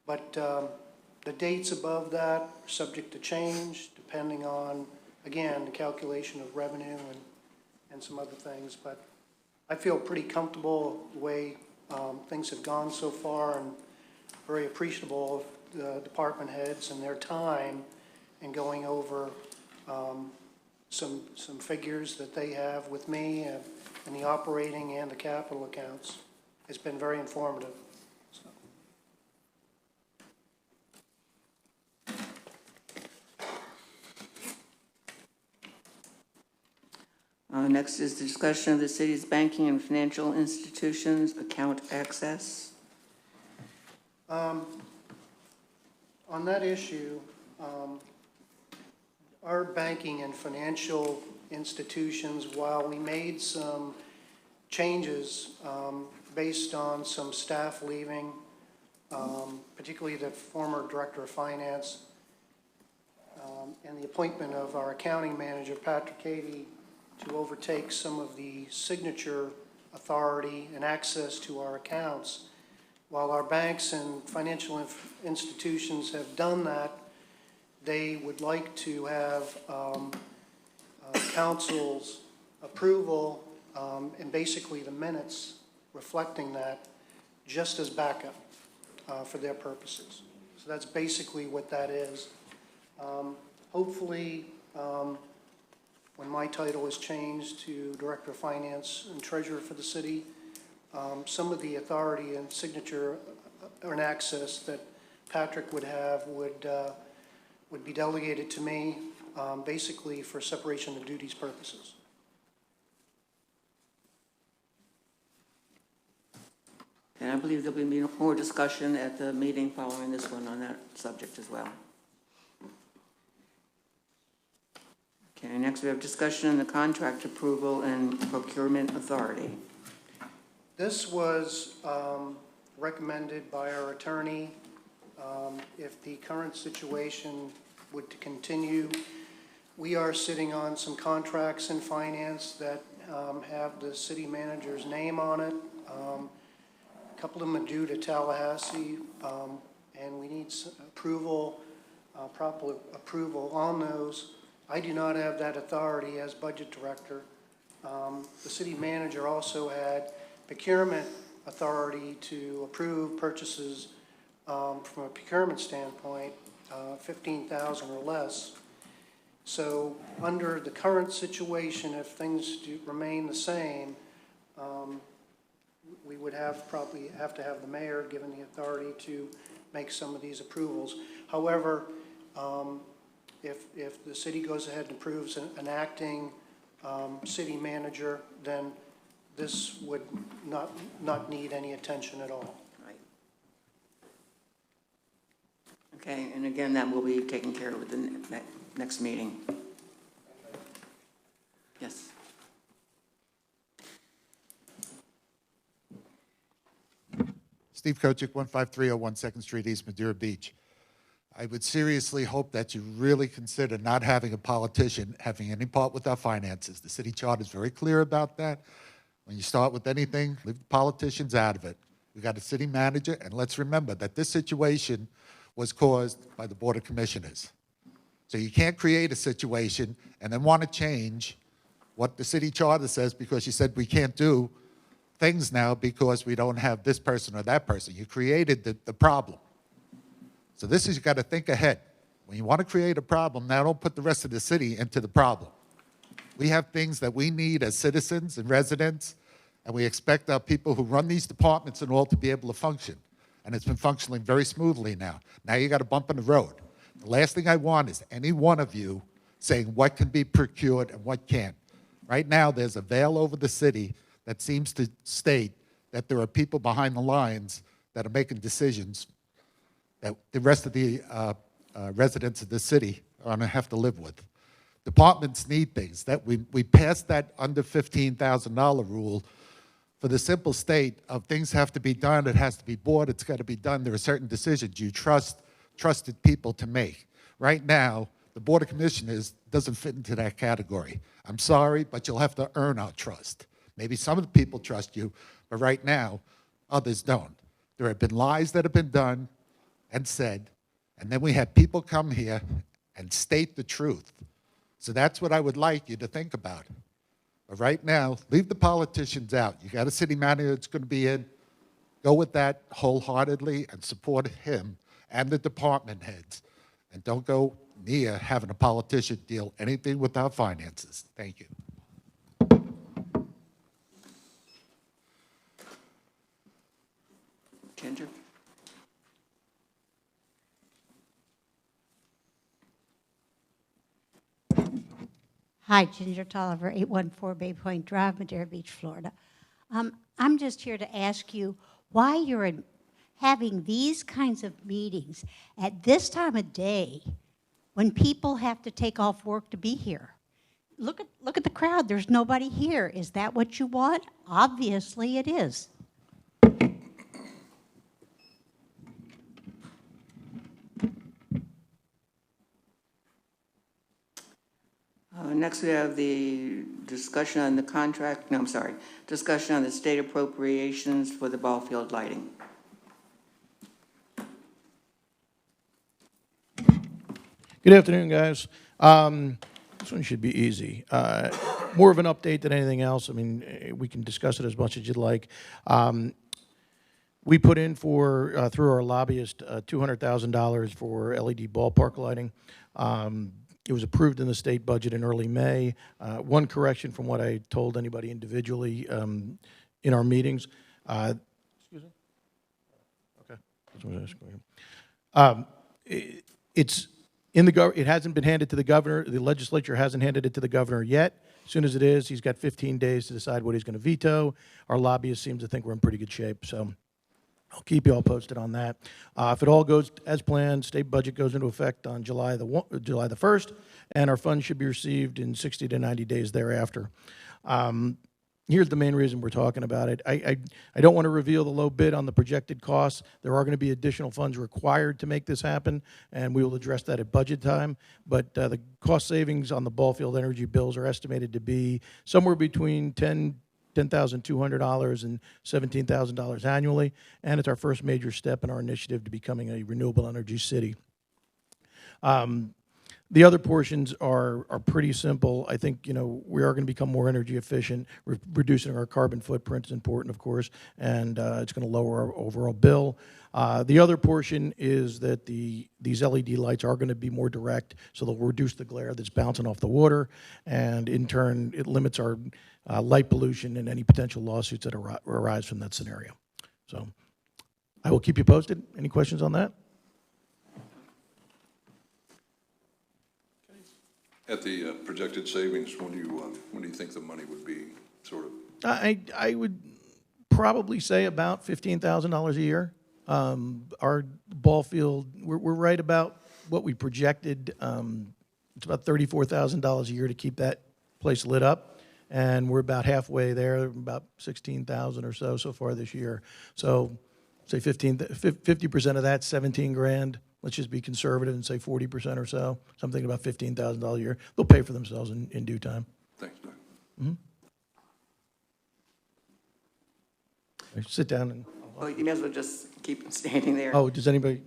But the dates above that are subject to change depending on, again, the calculation of revenue and some other things. But I feel pretty comfortable the way things have gone so far, and very appreciable of the department heads and their time in going over some figures that they have with me in the operating and the capital accounts. It's been very informative. Next is the discussion of the city's banking and financial institutions account access. On that issue, our banking and financial institutions, while we made some changes based on some staff leaving, particularly the former director of finance, and the appointment of our accounting manager, Patrick Cady, to overtake some of the signature authority and access to our accounts. While our banks and financial institutions have done that, they would like to have council's approval, and basically the minutes reflecting that, just as backup for their purposes. So that's basically what that is. Hopefully, when my title is changed to Director of Finance and Treasurer for the city, some of the authority and signature and access that Patrick would have would be delegated to me, basically for separation of duties purposes. And I believe there'll be more discussion at the meeting following this one on that subject as well. Okay, next we have discussion on the contract approval and procurement authority. This was recommended by our attorney. If the current situation would continue, we are sitting on some contracts in finance that have the city manager's name on it. A couple of them are due to Tallahassee, and we need approval, proper approval on those. I do not have that authority as budget director. The city manager also had procurement authority to approve purchases from a procurement standpoint, 15,000 or less. So under the current situation, if things do remain the same, we would probably have to have the mayor given the authority to make some of these approvals. However, if the city goes ahead and approves an acting city manager, then this would not need any attention at all. Right. Okay, and again, that will be taken care of with the next meeting. Yes. Steve Kochik, 15301 2nd Street, East Madeira Beach. I would seriously hope that you really consider not having a politician having any part with our finances. The city charter is very clear about that. When you start with anything, leave the politicians out of it. We've got a city manager, and let's remember that this situation was caused by the Board of Commissioners. So you can't create a situation and then want to change what the city charter says because you said we can't do things now because we don't have this person or that person. You created the problem. So this is, you got to think ahead. When you want to create a problem, now don't put the rest of the city into the problem. We have things that we need as citizens and residents, and we expect our people who run these departments and all to be able to function. And it's been functioning very smoothly now. Now you got a bump in the road. The last thing I want is any one of you saying what can be procured and what can't. Right now, there's a veil over the city that seems to state that there are people behind the lines that are making decisions that the rest of the residents of the city are going to have to live with. Departments need things. That we passed that under $15,000 rule for the simple state of things have to be done, it has to be bought, it's got to be done. There are certain decisions you trusted people to make. Right now, the Board of Commissioners doesn't fit into that category. I'm sorry, but you'll have to earn our trust. Maybe some of the people trust you, but right now, others don't. There have been lies that have been done and said, and then we have people come here and state the truth. So that's what I would like you to think about. But right now, leave the politicians out. You got a city manager that's going to be in. Go with that wholeheartedly and support him and the department heads. And don't go near having a politician deal anything with our finances. Thank you. Ginger? Hi, Ginger Tolliver, 814 Bay Point Drive, Madeira Beach, Florida. I'm just here to ask you why you're having these kinds of meetings at this time of day when people have to take off work to be here. Look at the crowd. There's nobody here. Is that what you want? Obviously it is. Next, we have the discussion on the contract, no, I'm sorry, discussion on the state appropriations for the ball field lighting. Good afternoon, guys. This one should be easy. More of an update than anything else. I mean, we can discuss it as much as you'd like. We put in for, through our lobbyist, $200,000 for LED ballpark lighting. It was approved in the state budget in early May. One correction from what I told anybody individually in our meetings. Excuse me? Okay. That's what I was going. It's in the it hasn't been handed to the governor. The legislature hasn't handed it to the governor yet. As soon as it is, he's got 15 days to decide what he's going to veto. Our lobbyist seems to think we're in pretty good shape, so I'll keep you all posted on that. If it all goes as planned, state budget goes into effect on July the 1st, and our funds should be received in 60 to 90 days thereafter. Here's the main reason we're talking about it. I don't want to reveal the low bid on the projected costs. There are going to be additional funds required to make this happen, and we will address that at budget time. But the cost savings on the ball field energy bills are estimated to be somewhere between $10,200 and $17,000 annually, and it's our first major step in our initiative to becoming a renewable energy city. The other portions are pretty simple. I think, you know, we are going to become more energy efficient. Reducing our carbon footprint is important, of course, and it's going to lower our overall bill. The other portion is that these LED lights are going to be more direct, so they'll reduce the glare that's bouncing off the water, and in turn, it limits our light pollution and any potential lawsuits that arise from that scenario. So I will keep you posted. Any questions on that? At the projected savings, when do you think the money would be sort of? I would probably say about $15,000 a year. Our ball field, we're right about what we projected. It's about $34,000 a year to keep that place lit up, and we're about halfway there, about $16,000 or so far this year. So say 50% of that, 17 grand. Let's just be conservative and say 40% or so, something about $15,000 a year. They'll pay for themselves in due time. Thanks, Doug. Sit down and. Well, you may as well just keep standing there. Oh, does anybody?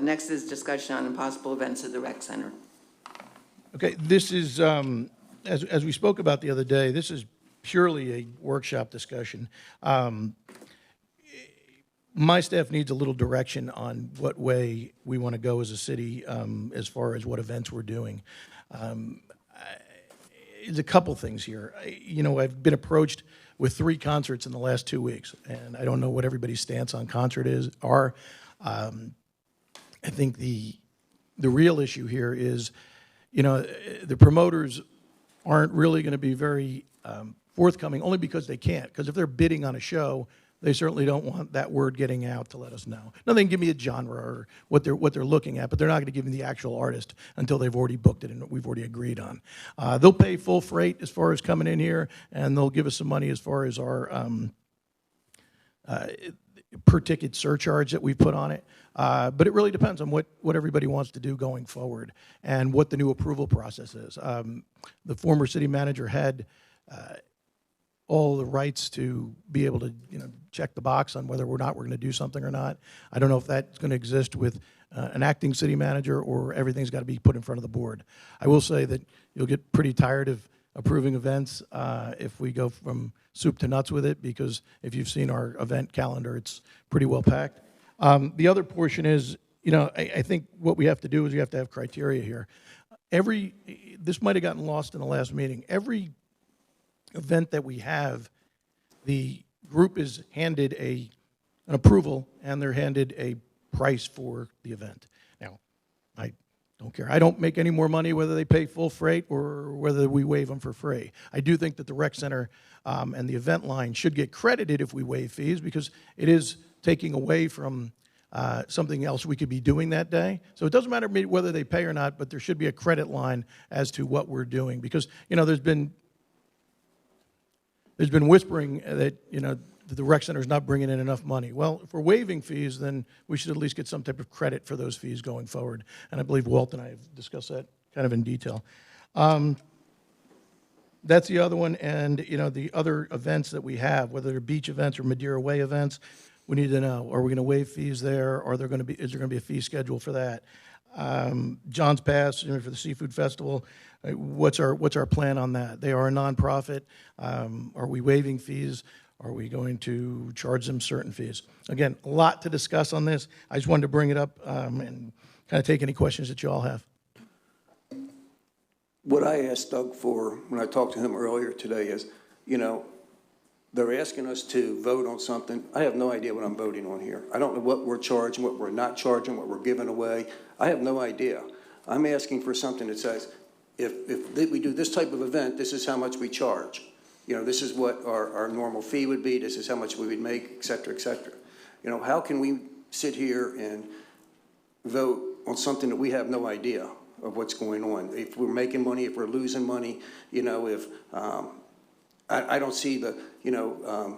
Next is discussion on impossible events at the rec center. Okay, this is, as we spoke about the other day, this is purely a workshop discussion. My staff needs a little direction on what way we want to go as a city as far as what events we're doing. There's a couple things here. You know, I've been approached with 3 concerts in the last 2 weeks, and I don't know what everybody's stance on concert are. I think the real issue here is, you know, the promoters aren't really going to be very forthcoming, only because they can't. Because if they're bidding on a show, they certainly don't want that word getting out to let us know. Now, they can give me a genre or what they're looking at, but they're not going to give me the actual artist until they've already booked it and we've already agreed on. They'll pay full freight as far as coming in here, and they'll give us some money as far as our per ticket surcharge that we put on it. But it really depends on what everybody wants to do going forward and what the new approval process is. The former city manager had all the rights to be able to, you know, check the box on whether or not we're going to do something or not. I don't know if that's going to exist with an acting city manager or everything's got to be put in front of the board. I will say that you'll get pretty tired of approving events if we go from soup to nuts with it, because if you've seen our event calendar, it's pretty well packed. The other portion is, you know, I think what we have to do is we have to have criteria here. This might have gotten lost in the last meeting. Every event that we have, the group is handed an approval and they're handed a price for the event. Now, I don't care. I don't make any more money whether they pay full freight or whether we waive them for free. I do think that the rec center and the event line should get credited if we waive fees, because it is taking away from something else we could be doing that day. So it doesn't matter whether they pay or not, but there should be a credit line as to what we're doing, because, you know, there's been whispering that, you know, the rec center is not bringing in enough money. Well, if we're waiving fees, then we should at least get some type of credit for those fees going forward. And I believe Walt and I have discussed that kind of in detail. That's the other one. And, you know, the other events that we have, whether they're beach events or Madeira Way events, we need to know, are we going to waive fees there? Is there going to be a fee schedule for that? John's Pass, you know, for the Seafood Festival, what's our plan on that? They are a nonprofit. Are we waiving fees? Are we going to charge them certain fees? Again, a lot to discuss on this. I just wanted to bring it up and kind of take any questions that you all have. What I asked Doug for when I talked to him earlier today is, you know, they're asking us to vote on something. I have no idea what I'm voting on here. I don't know what we're charging, what we're not charging, what we're giving away. I have no idea. I'm asking for something that says, if we do this type of event, this is how much we charge. You know, this is what our normal fee would be, this is how much we would make, et cetera, et cetera. You know, how can we sit here and vote on something that we have no idea of what's going on? If we're making money, if we're losing money, you know, if, I don't see the, you know,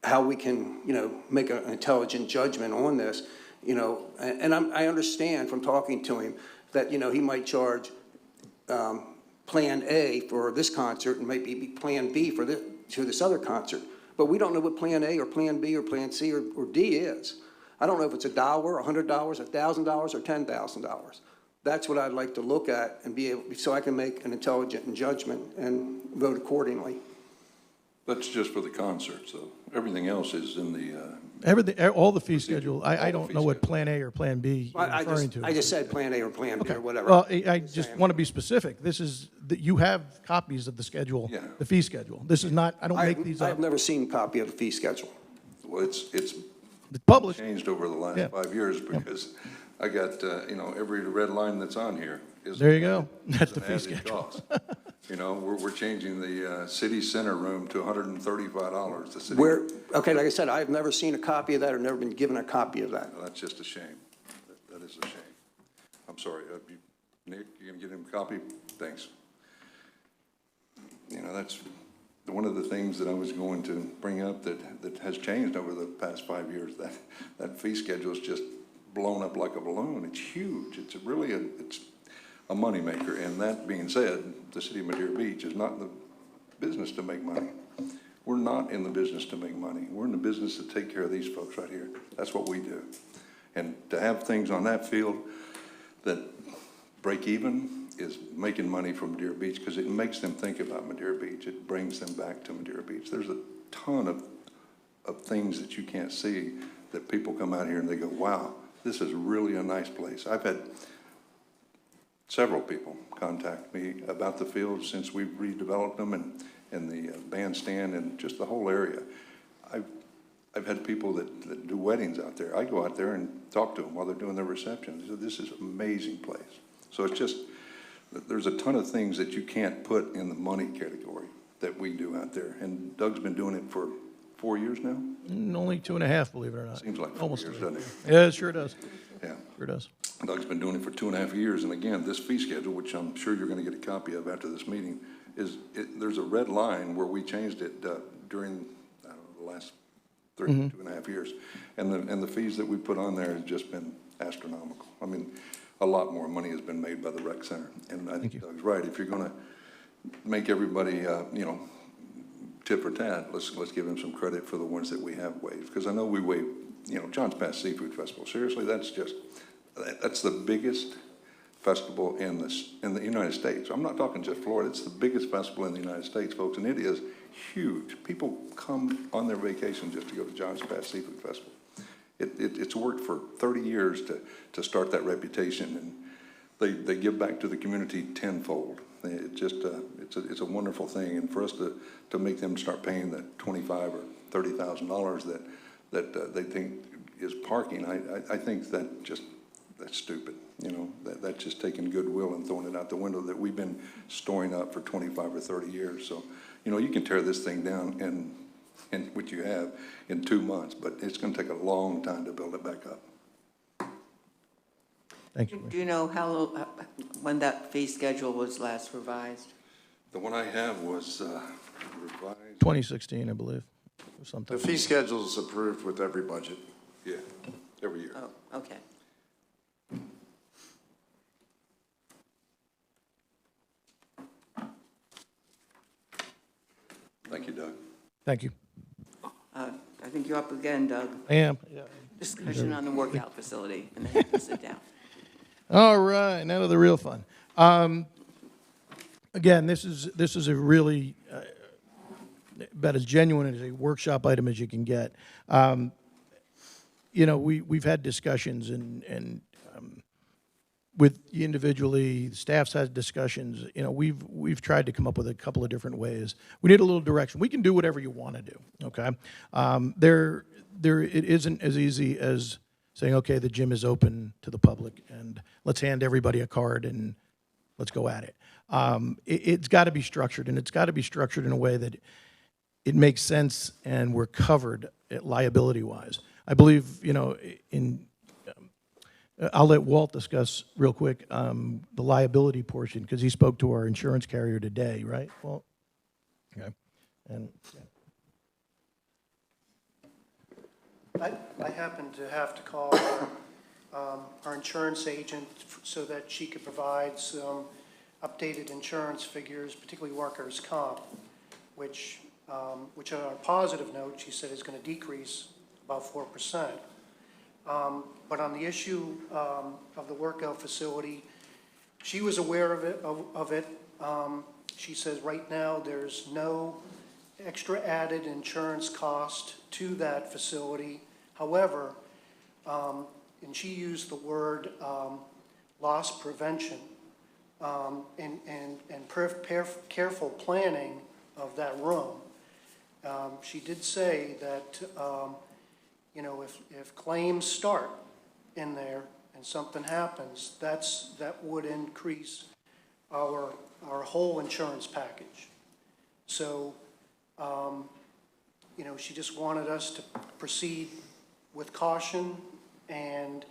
how we can, you know, make an intelligent judgment on this, you know, and I understand from talking to him that, you know, he might charge Plan A for this concert and maybe Plan B for this other concert. But we don't know what Plan A or Plan B or Plan C or D is. I don't know if it's $1, $100, $1,000, or $10,000. That's what I'd like to look at and be able, so I can make an intelligent judgment and vote accordingly. That's just for the concerts, though. Everything else is in the, Everything, all the fee schedule. I don't know what Plan A or Plan B you're referring to. I just said Plan A or Plan B or whatever. Well, I just want to be specific. This is, you have copies of the schedule, the fee schedule. This is not, I don't make these up. I've never seen a copy of the fee schedule. well, it's published. Changed over the last 5 years because I got, you know, every red line that's on here is. There you go. That's the fee added schedule. cost. You know, we're changing the city center room to $135. The city. Okay, like I said, I've never seen a copy of that or never been given a copy of that. That's just a shame. That is a shame. I'm sorry. Nick, you gonna get him a copy? Thanks. You know, that's one of the things that I was going to bring up that has changed over the past 5 years. That fee schedule is just blown up like a balloon. It's huge. It's really it's a moneymaker. And that being said, the city of Madeira Beach is not in the business to make money. We're not in the business to make money. We're in the business to take care of these folks right here. That's what we do. And to have things on that field that break even is making money from Madeira Beach because it makes them think about Madeira Beach. It brings them back to Madeira Beach. There's a ton of things that you can't see that people come out here and they go, wow, this is really a nice place. I've had several people contact me about the field since we've redeveloped them and the bandstand and just the whole area. I've had people that do weddings out there. I go out there and talk to them while they're doing their reception. They say, this is an amazing place. So it's just, there's a ton of things that you can't put in the money category that we do out there. And Doug's been doing it for 4 years now? Only 2.5, believe it or not. Seems like 4 almost years, doesn't it? Yeah, it sure does. Yeah. Sure does. Doug's been doing it for 2.5 years. And again, this fee schedule, which I'm sure you're going to get a copy of after this meeting, there's a red line where we changed it during, I don't know, the last 2.5 years. And the fees that we put on there have just been astronomical. I mean, a lot more money has been made by the rec center. And I think Doug's right. If you're going to make everybody, you know, tit for tat, let's give him some credit for the ones that we have waived. Because I know we waived, you know, John's Pass Seafood Festival. Seriously, that's the biggest festival in the United States. I'm not talking just Florida. It's the biggest festival in the United States, folks, and it is huge. People come on their vacation just to go to John's Pass Seafood Festival. It's worked for 30 years to start that reputation, and they give back to the community tenfold. It just it's a wonderful thing, and for us to make them start paying that $25,000 or $30,000 that they think is parking, I think that's stupid. You know, that's just taking goodwill and throwing it out the window that we've been storing up for 25 or 30 years. So, you know, you can tear this thing down and what you have in 2 months, but it's going to take a long time to build it back up. Thank you. Do you know when that fee schedule was last revised? The one I have was revised. 2016, I believe, or something. The fee schedule is approved with every budget. Yeah, every year. Oh, okay. Thank you, Doug. Thank you. I think you're up again, Doug. I am, yeah. Discussion on the workout facility, and then you can sit down. All right, now to the real fun. Again, this is a really about as genuine as a workshop item as you can get. You know, we've had discussions and with you individually, the staff's had discussions. You know, we've tried to come up with a couple of different ways. We need a little direction. We can do whatever you want to do. Okay, it isn't as easy as saying, okay, the gym is open to the public and let's hand everybody a card and let's go at it. It's got to be structured, and it's got to be structured in a way that it makes sense and we're covered liability-wise. I believe, you know, I'll let Walt discuss real quick the liability portion because he spoke to our insurance carrier today, right, Walt? Okay. And I happened to have to call our insurance agent so that she could provide some updated insurance figures, particularly workers' comp, which on a positive note, she said is going to decrease about 4%. But on the issue of the workout facility, she was aware of it. She says right now there's no extra added insurance cost to that facility. However, and she used the word loss prevention and careful planning of that room. She did say that, you know, if claims start in there and something happens, that would increase our whole insurance package. So, you know, she just wanted us to proceed with caution, and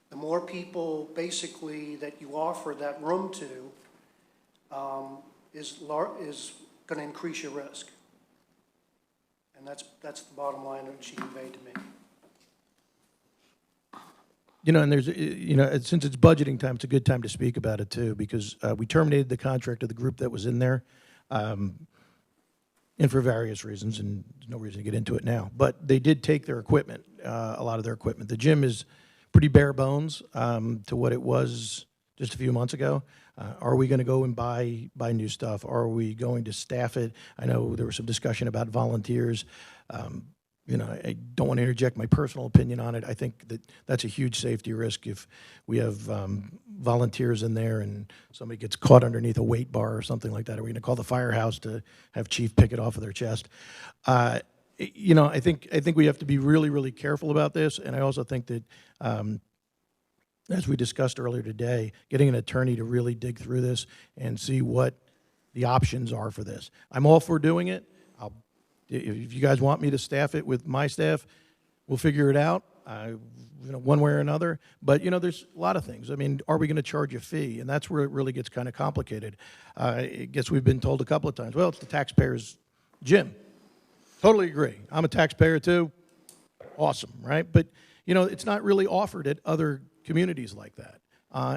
the more people basically that you offer that room to is going to increase your risk. And that's the bottom line that she conveyed to me. you know, and there's, you know, since it's budgeting time, it's a good time to speak about it too, because we terminated the contract of the group that was in there, and for various reasons, and there's no reason to get into it now. But they did take their equipment, a lot of their equipment. The gym is pretty bare bones to what it was just a few months ago. Are we going to go and buy new stuff? Are we going to staff it? I know there was some discussion about volunteers. You know, I don't want to interject my personal opinion on it. I think that that's a huge safety risk if we have volunteers in there and somebody gets caught underneath a weight bar or something like that. Are we going to call the firehouse to have chief pick it off of their chest? You know, I think we have to be really, really careful about this. And I also think that, as we discussed earlier today, getting an attorney to really dig through this and see what the options are for this. I'm all for doing it. If you guys want me to staff it with my staff, we'll figure it out, you know, one way or another. But, you know, there's a lot of things. I mean, are we going to charge a fee? And that's where it really gets kind of complicated. I guess we've been told a couple of times, well, it's the taxpayer's gym. Totally agree. I'm a taxpayer too. Awesome, right? But, you know, it's not really offered at other communities like that.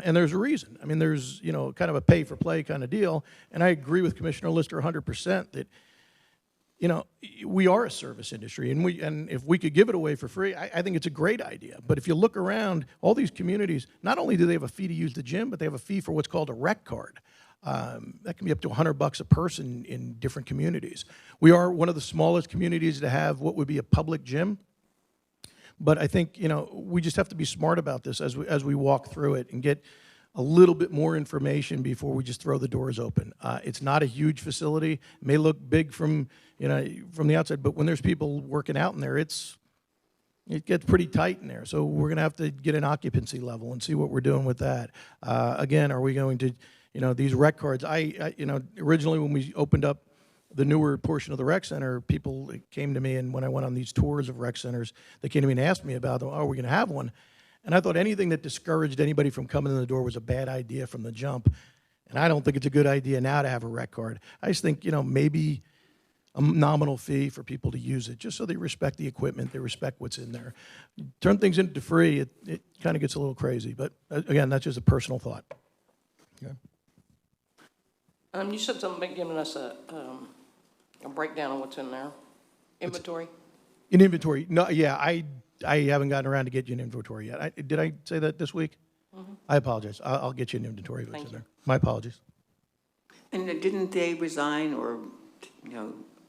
And there's a reason. I mean, there's, you know, kind of a pay-for-play kind of deal. And I agree with Commissioner Lister 100% that, you know, we are a service industry, and if we could give it away for free, I think it's a great idea. But if you look around, all these communities, not only do they have a fee to use the gym, but they have a fee for what's called a rec card. That can be up to $100 a person in different communities. We are one of the smallest communities to have what would be a public gym. But I think, you know, we just have to be smart about this as we walk through it and get a little bit more information before we just throw the doors open. It's not a huge facility. It may look big from, you know, from the outside, but when there's people working out in there, it gets pretty tight in there. So we're going to have to get an occupancy level and see what we're doing with that. Again, are we going to, you know, these rec cards? You know, originally when we opened up the newer portion of the rec center, people came to me, and when I went on these tours of rec centers, they came to me and asked me about, oh, are we going to have one? And I thought anything that discouraged anybody from coming in the door was a bad idea from the jump. And I don't think it's a good idea now to have a rec card. I just think, you know, maybe a nominal fee for people to use it, just so they respect the equipment, they respect what's in there. Turn things into free, it kind of gets a little crazy. But again, that's just a personal thought. Okay. You said something about giving us a breakdown of what's in there. Inventory? In inventory, no, yeah, I haven't gotten around to get you an inventory yet. Did I say that this week? I apologize. I'll get you an inventory if it's in there. My apologies. And didn't they resign or,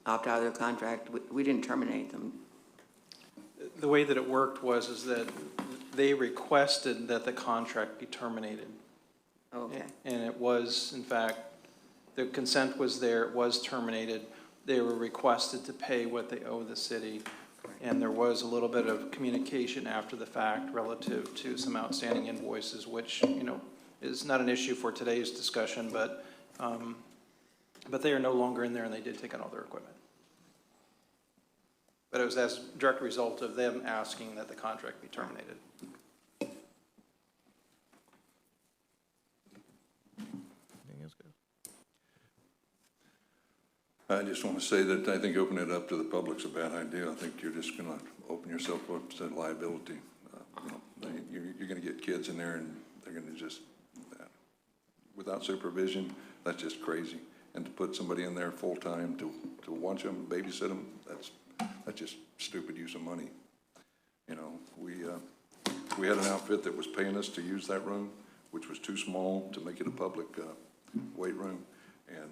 opt out of their contract? We didn't terminate them. The way that it worked is that they requested that the contract be terminated. Okay. And it was, in fact, the consent was there, it was terminated. They were requested to pay what they owe the city. And there was a little bit of communication after the fact relative to some outstanding invoices, which, is not an issue for today's discussion, but they are no longer in there and they did take on all their equipment. But it was as a direct result of them asking that the contract be terminated. I just want to say that I think opening it up to the public's a bad idea. I think you're just going to open yourself up to liability. You're going to get kids in there and they're going to just, without supervision, that's just crazy. And to put somebody in there full-time to watch them, babysit them, that's just stupid use of money. We had an outfit that was paying us to use that room, which was too small to make it a public weight room. And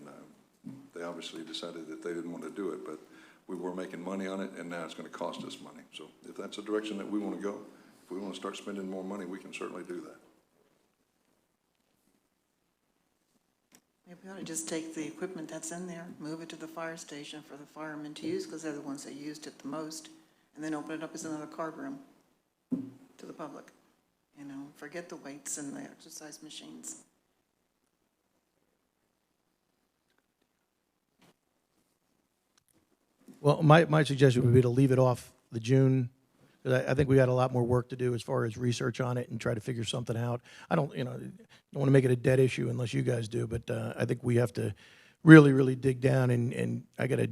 they obviously decided that they didn't want to do it, but we were making money on it, and now it's going to cost us money. So if that's the direction that we want to go, if we want to start spending more money, we can certainly do that. Maybe we ought to just take the equipment that's in there, move it to the fire station for the firemen to use, because they're the ones that used it the most, and then open it up as another card room to the public. Forget the weights and the exercise machines. Well, my suggestion would be to leave it off the June, because I think we got a lot more work to do as far as research on it and try to figure something out. I don't want to make it a dead issue unless you guys do, but I think we have to really, really dig down, and I got to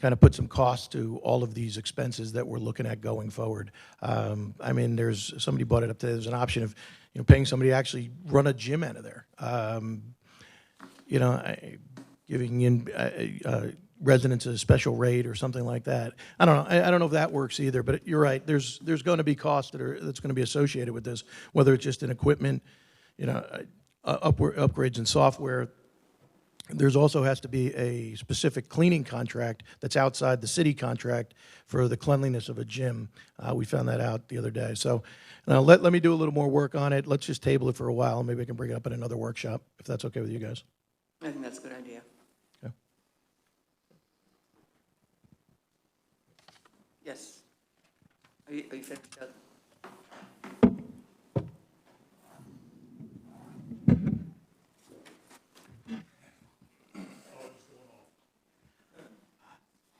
kind of put some cost to all of these expenses that we're looking at going forward. There's somebody brought it up today. There's an option of paying somebody to actually run a gym out of there. Giving in residents a special rate or something like that. I don't know. I don't know if that works either. But you're right. There's going to be costs that's going to be associated with this, whether it's just in equipment, upgrades in software. There's also has to be a specific cleaning contract that's outside the city contract for the cleanliness of a gym. We found that out the other day. So let me do a little more work on it. Let's just table it for a while. Maybe I can bring it up at another workshop, if that's okay with you guys. I think that's a good idea. Okay. Yes. Are you finished, Doug?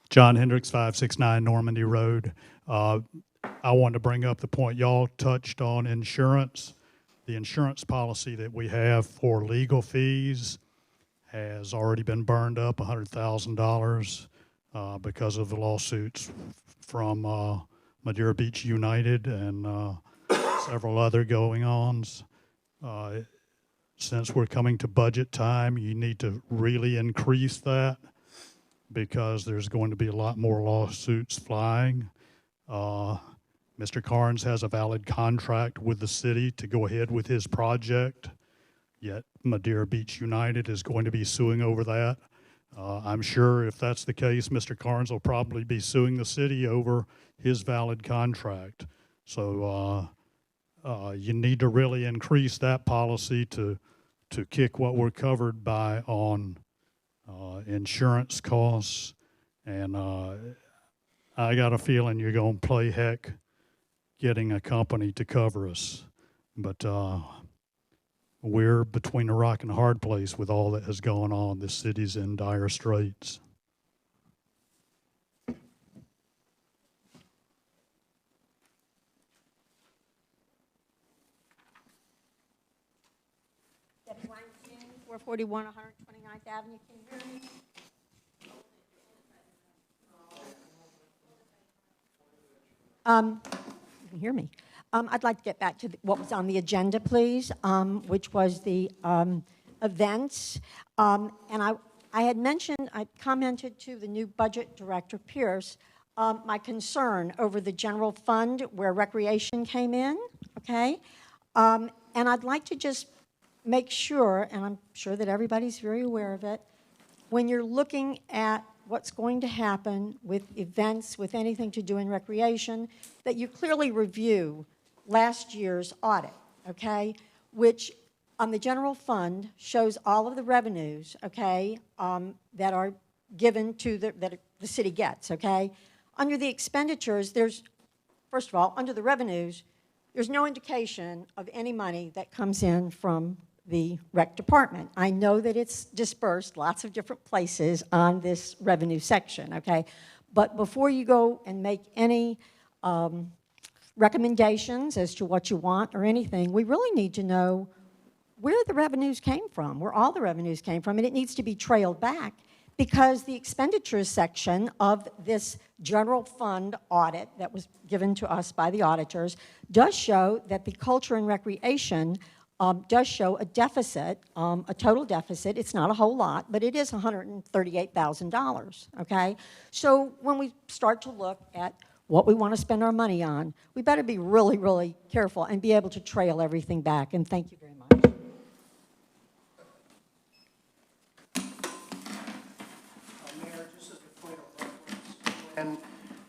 John Hendricks, 569 Normandy Road. I wanted to bring up the point y'all touched on insurance. The insurance policy that we have for legal fees has already been burned up $100,000 because of the lawsuits from Madeira Beach United and several other going-ons. Since we're coming to budget time, you need to really increase that, because there's going to be a lot more lawsuits flying. Mr. Carnes has a valid contract with the city to go ahead with his project, yet Madeira Beach United is going to be suing over that. I'm sure if that's the case, Mr. Carnes will probably be suing the city over his valid contract. So you need to really increase that policy to kick what we're covered by on insurance costs, and I got a feeling you're going to play heck getting a company to cover us. But we're between a rock and a hard place with all that has gone on. This city's in dire straits. Debbie Weinstein, 441 129th Avenue. Can you hear me? You can hear me. I'd like to get back to what was on the agenda, please, which was the events. And I had mentioned, I commented to the new budget director, Pierce, my concern over the general fund where recreation came in, okay? And I'd like to just make sure, and I'm sure that everybody's very aware of it, when you're looking at what's going to happen with events, with anything to do in recreation, that you clearly review last year's audit, okay? Which on the general fund shows all of the revenues, okay, that are given to that the city gets, okay? Under the expenditures, there's, first of all, under the revenues, there's no indication of any money that comes in from the rec department. I know that it's dispersed lots of different places on this revenue section, okay? But before you go and make any recommendations as to what you want or anything, we really need to know where the revenues came from, where all the revenues came from, and it needs to be trailed back because the expenditures section of this general fund audit that was given to us by the auditors does show that the culture and recreation does show a deficit, a total deficit. It's not a whole lot, but it is $138,000, okay? So when we start to look at what we want to spend our money on, we better be really, really careful and be able to trail everything back, and thank you very much. Mayor, just as a point of reference, when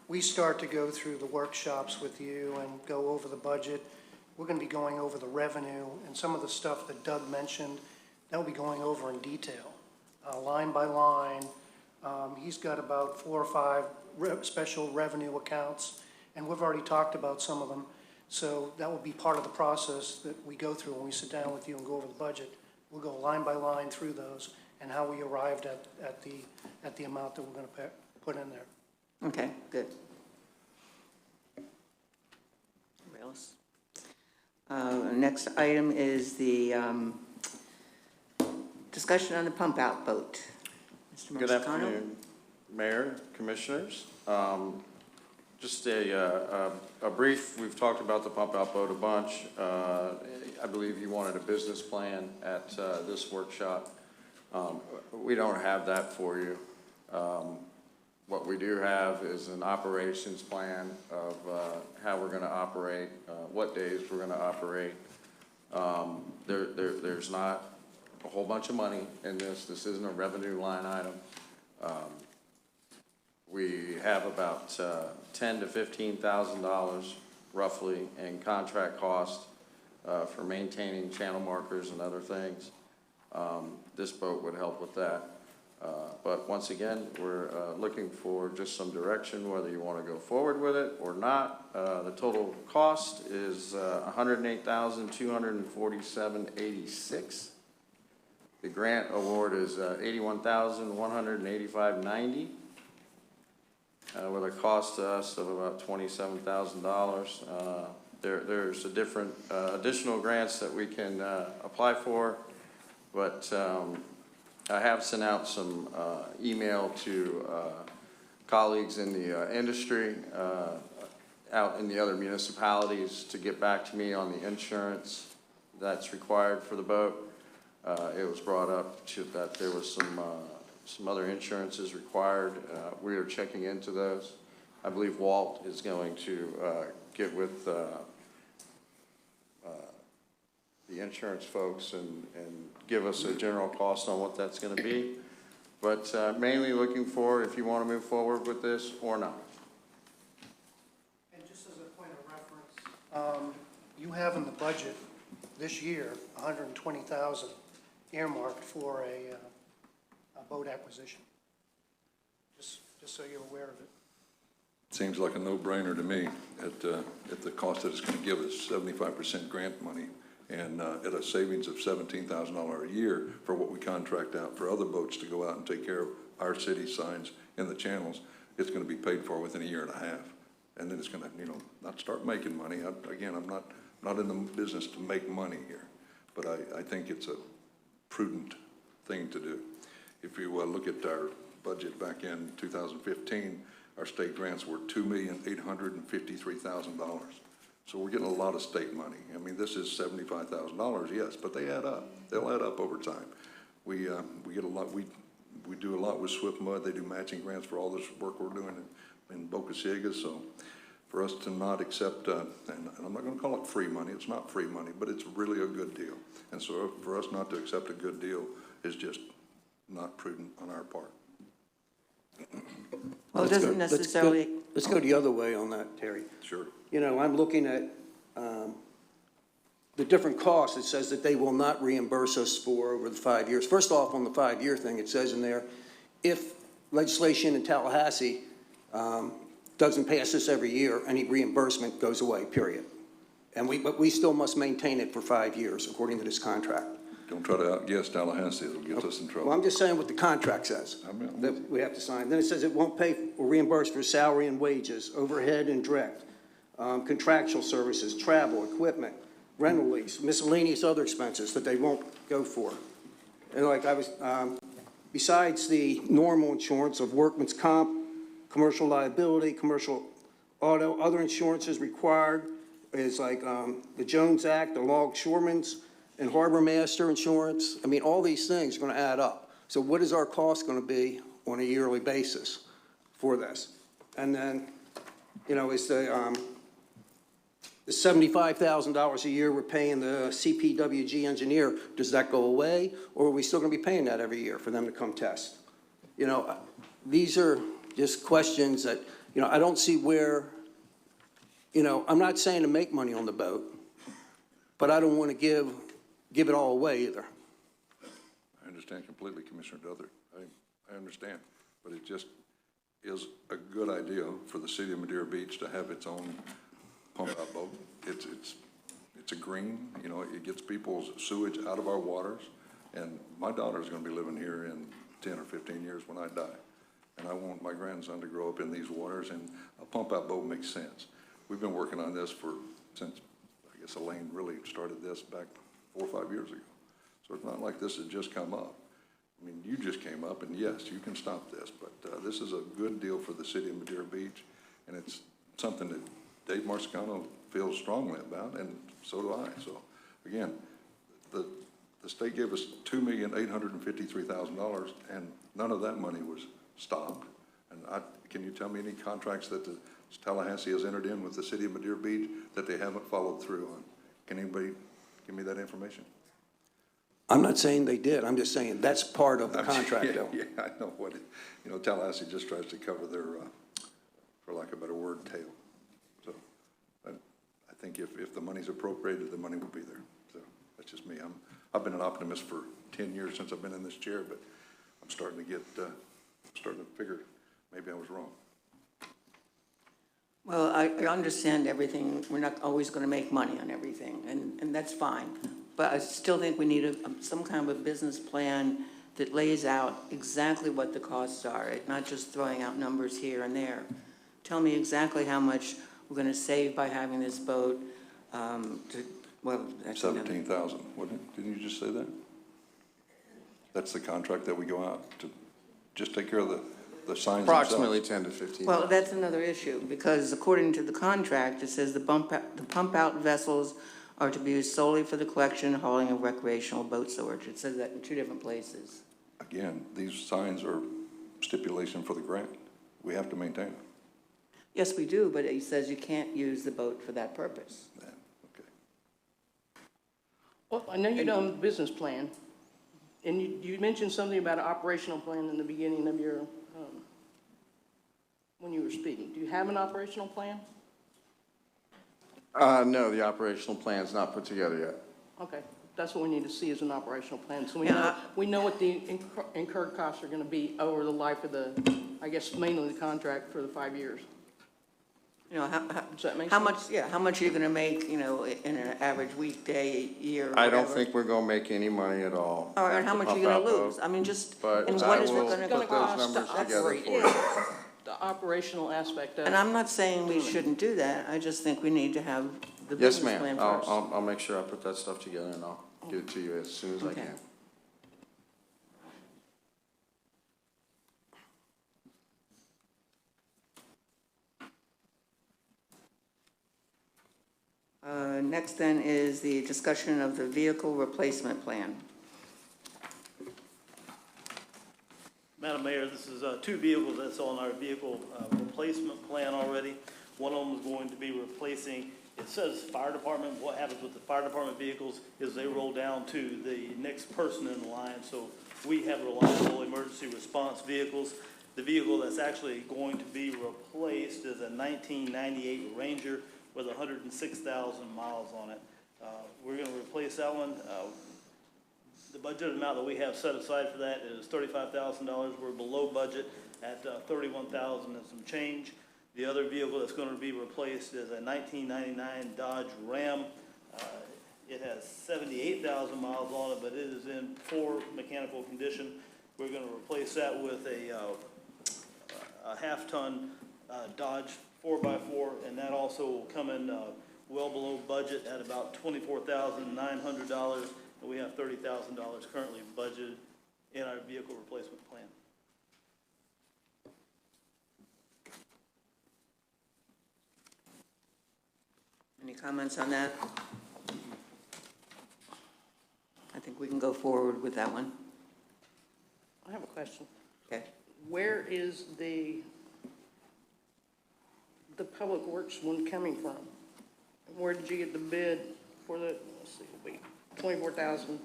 we start to go through the workshops with you and go over the budget, we're going to be going over the revenue and some of the stuff that Doug mentioned, that will be going over in detail, line by line. He's got about 4 or 5 special revenue accounts, and we've already talked about some of them. So that will be part of the process that we go through when we sit down with you and go over the budget. We'll go line by line through those and how we arrived at the amount that we're going to put in there. Okay, good. Anybody else? Next item is the discussion on the pump out boat. Mr. Good Marsicano? afternoon, Mayor, Commissioners. Just a brief, we've talked about the pump out boat a bunch. I believe you wanted a business plan at this workshop. We don't have that for you. What we do have is an operations plan of how we're going to operate, what days we're going to operate. There's not a whole bunch of money in this. This isn't a revenue line item. We have about $10,000 to $15,000 roughly in contract cost for maintaining channel markers and other things. This boat would help with that. But once again, we're looking for just some direction, whether you want to go forward with it or not. The total cost is $108,247.86. The grant award is $81,185.90, with a cost to us of about $27,000. There's a different additional grants that we can apply for, but I have sent out some email to colleagues in the industry out in the other municipalities to get back to me on the insurance that's required for the boat. It was brought up that there was some other insurances required. We are checking into those. I believe Walt is going to get with the insurance folks and give us a general cost on what that's going to be. But mainly looking for if you want to move forward with this or not. And just as a point of reference, you have in the budget this year $120,000 earmarked for a boat acquisition. Just so you're aware of it. Seems like a no-brainer to me at the cost that it's going to give us, 75% grant money, and at a savings of $17,000 a year for what we contract out for other boats to go out and take care of our city signs in the channels. It's going to be paid for within a year and a half, and then it's going to, not start making money. Again, I'm not in the business to make money here, but I think it's a prudent thing to do. If you look at our budget back in 2015, our state grants were $2,853,000. So we're getting a lot of state money. I mean, this is $75,000, yes, but they add up. They'll add up over time. We get a lot. we do a lot with Swift Mud. They do matching grants for all this work we're doing in Boca Chica. So for us to not accept, and I'm not going to call it free money. It's not free money, but it's really a good deal. And so for us not to accept a good deal is just not prudent on our part. Well, it doesn't necessarily. Let's go the other way on that, Terry. Sure. You know, I'm looking at the different costs. It says that they will not reimburse us for over the 5 years. First off, on the 5-year thing, it says in there, if legislation in Tallahassee doesn't pass this every year, any reimbursement goes away, period. But we still must maintain it for 5 years, according to this contract. Don't try to outguess Tallahassee. It'll get us in trouble. Well, I'm just saying what the contract says, that we have to sign. Then it says it won't pay or reimburse for salary and wages, overhead and direct, contractual services, travel, equipment, rental lease, miscellaneous other expenses that they won't go for. And like I was, besides the normal insurance of workman's comp, commercial liability, commercial auto, other insurances required is like the Jones Act, the longshoremen's and harbor master insurance. I mean, all these things are going to add up. So what is our cost going to be on a yearly basis for this? And then, you know, is the $75,000 a year we're paying the CPWG engineer, does that go away? Or are we still going to be paying that every year for them to come test? You know, these are just questions that, you know, I don't see where, you know, I'm not saying to make money on the boat, but I don't want to give it all away either. I understand completely, Commissioner Duthert. I understand, but it just is a good idea for the city of Madeira Beach to have its own pump-out boat. It's a green, you know, it gets people's sewage out of our waters, and my daughter's going to be living here in 10 or 15 years when I die, and I want my grandson to grow up in these waters, and a pump-out boat makes sense. We've been working on this since, I guess, Elaine really started this back 4 or 5 years ago. So it's not like this has just come up. I mean, you just came up, and yes, you can stop this, but this is a good deal for the city of Madeira Beach, and it's something that Dave Marcicano feels strongly about, and so do I. So, again, the state gave us $2,853,000, and none of that money was stopped. And can you tell me any contracts that the Tallahassee has entered in with the city of Madeira Beach that they haven't followed through on? Can anybody give me that information? I'm not saying they did. I'm just saying that's part of the contract, though. Yeah, I know what it, you know, Tallahassee just tries to cover their, for lack of a better word, tail. So I think if the money's appropriated, the money will be there. So that's just me. I've been an optimist for 10 years since I've been in this chair, but I'm starting to figure maybe I was wrong. Well, I understand everything. We're not always going to make money on everything, and that's fine. But I still think we need some kind of a business plan that lays out exactly what the costs are, not just throwing out numbers here and there. Tell me exactly how much we're going to save by having this boat. Well, actually, 17,000, wouldn't it? Didn't you just say that? That's the contract that we go out to just take care of the signs Approximately themselves. 10 to 15. well, that's another issue, because according to the contract, it says the pump-out vessels are to be used solely for the collection and hauling of recreational boat storage. It says that in 2 different places. Again, these signs are stipulation for the grant. We have to maintain them. Yes, we do, but it says you can't use the boat for that purpose. Yeah, okay. Well, I know you done the business plan, and you mentioned something about an operational plan in the beginning of your, when you were speaking. Do you have an operational plan? No, the operational plan's not put together yet. Okay, that's what we need to see is an operational plan. So Yeah. we know what the incurred costs are gonna be over the life of the, I guess mainly the contract for the 5 years. You know, Does that make how sense? much, yeah, how much are you going to make, you know, in an average weekday, year, I don't whatever? think we're gonna make any money at all. Or at how the much are you going pump-out to boat. lose? I mean, just, But and I what is it will going to put those cost numbers to together operate for it? you. The operational aspect of it. And I'm not saying we shouldn't do that. I just think we need to have the Yes, business plan ma'am. first. I'll make sure I put that stuff together and I'll get it to you as soon as I Okay. can. Next then is the discussion of the vehicle replacement plan. Madam Mayor, this is two vehicles that's on our vehicle replacement plan already. One of them is going to be replacing, it says fire department. What happens with the fire department vehicles is they roll down to the next person in the line. So we have reliable emergency response vehicles. The vehicle that's actually going to be replaced is a 1998 Ranger with 106,000 miles on it. We're going to replace that one. The budget amount that we have set aside for that is $35,000. We're below budget at $31,000 and some change. The other vehicle that's going to be replaced is a 1999 Dodge Ram. It has 78,000 miles on it, but it is in poor mechanical condition. We're going to replace that with a half-ton Dodge 4x4, and that also will come in well below budget at about $24,900, and we have $30,000 currently budgeted in our vehicle replacement plan. Any comments on that? I think we can go forward with that one. I have a question. Okay. Where is the Public Works one coming from? Where did you get the bid for the, let's see, it'll be 24,000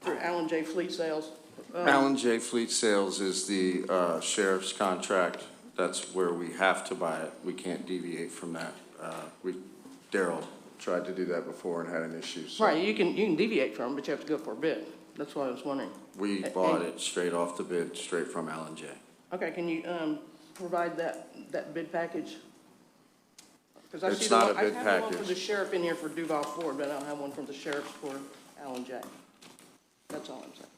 through Allen J. Fleet Sales? Allen J. Fleet Sales is the sheriff's contract. That's where we have to buy it. We can't deviate from that. Daryl tried to do that before and had an issue. So Right, you can deviate from it, but you have to go for a bid. That's what I was wondering. we bought it straight off the bid, straight from Allen J. Okay, can you provide that bid package? Because I It's see not a I bid have one for package. the sheriff in here for Duval Ford, but I don't have one from the sheriff for Allen J. That's all I'm saying.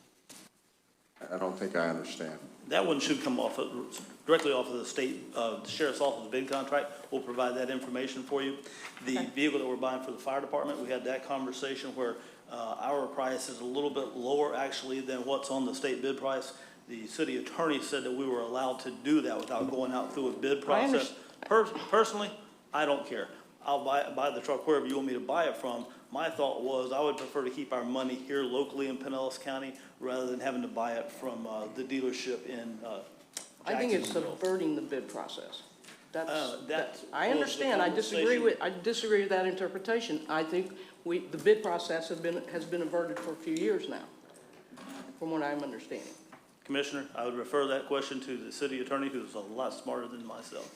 I don't think I understand. That one should come directly off of the state, the sheriff's office bid contract. We'll provide that information for you. The vehicle that we're buying for the fire department, we had that conversation where our price is a little bit lower actually than what's on the state bid price. The city attorney said that we were allowed to do that without going out through a bid process. Personally, I don't care. I'll buy the truck wherever you want me to buy it from. My thought was I would prefer to keep our money here locally in Pinellas County rather than having to buy it from the dealership in I think it's Jacksonville. subverting the bid process. That's I understand. I disagree with that interpretation. I think the bid process has been averted for a few years now, from what I'm understanding. Commissioner, I would refer that question to the city attorney, who's a lot smarter than myself.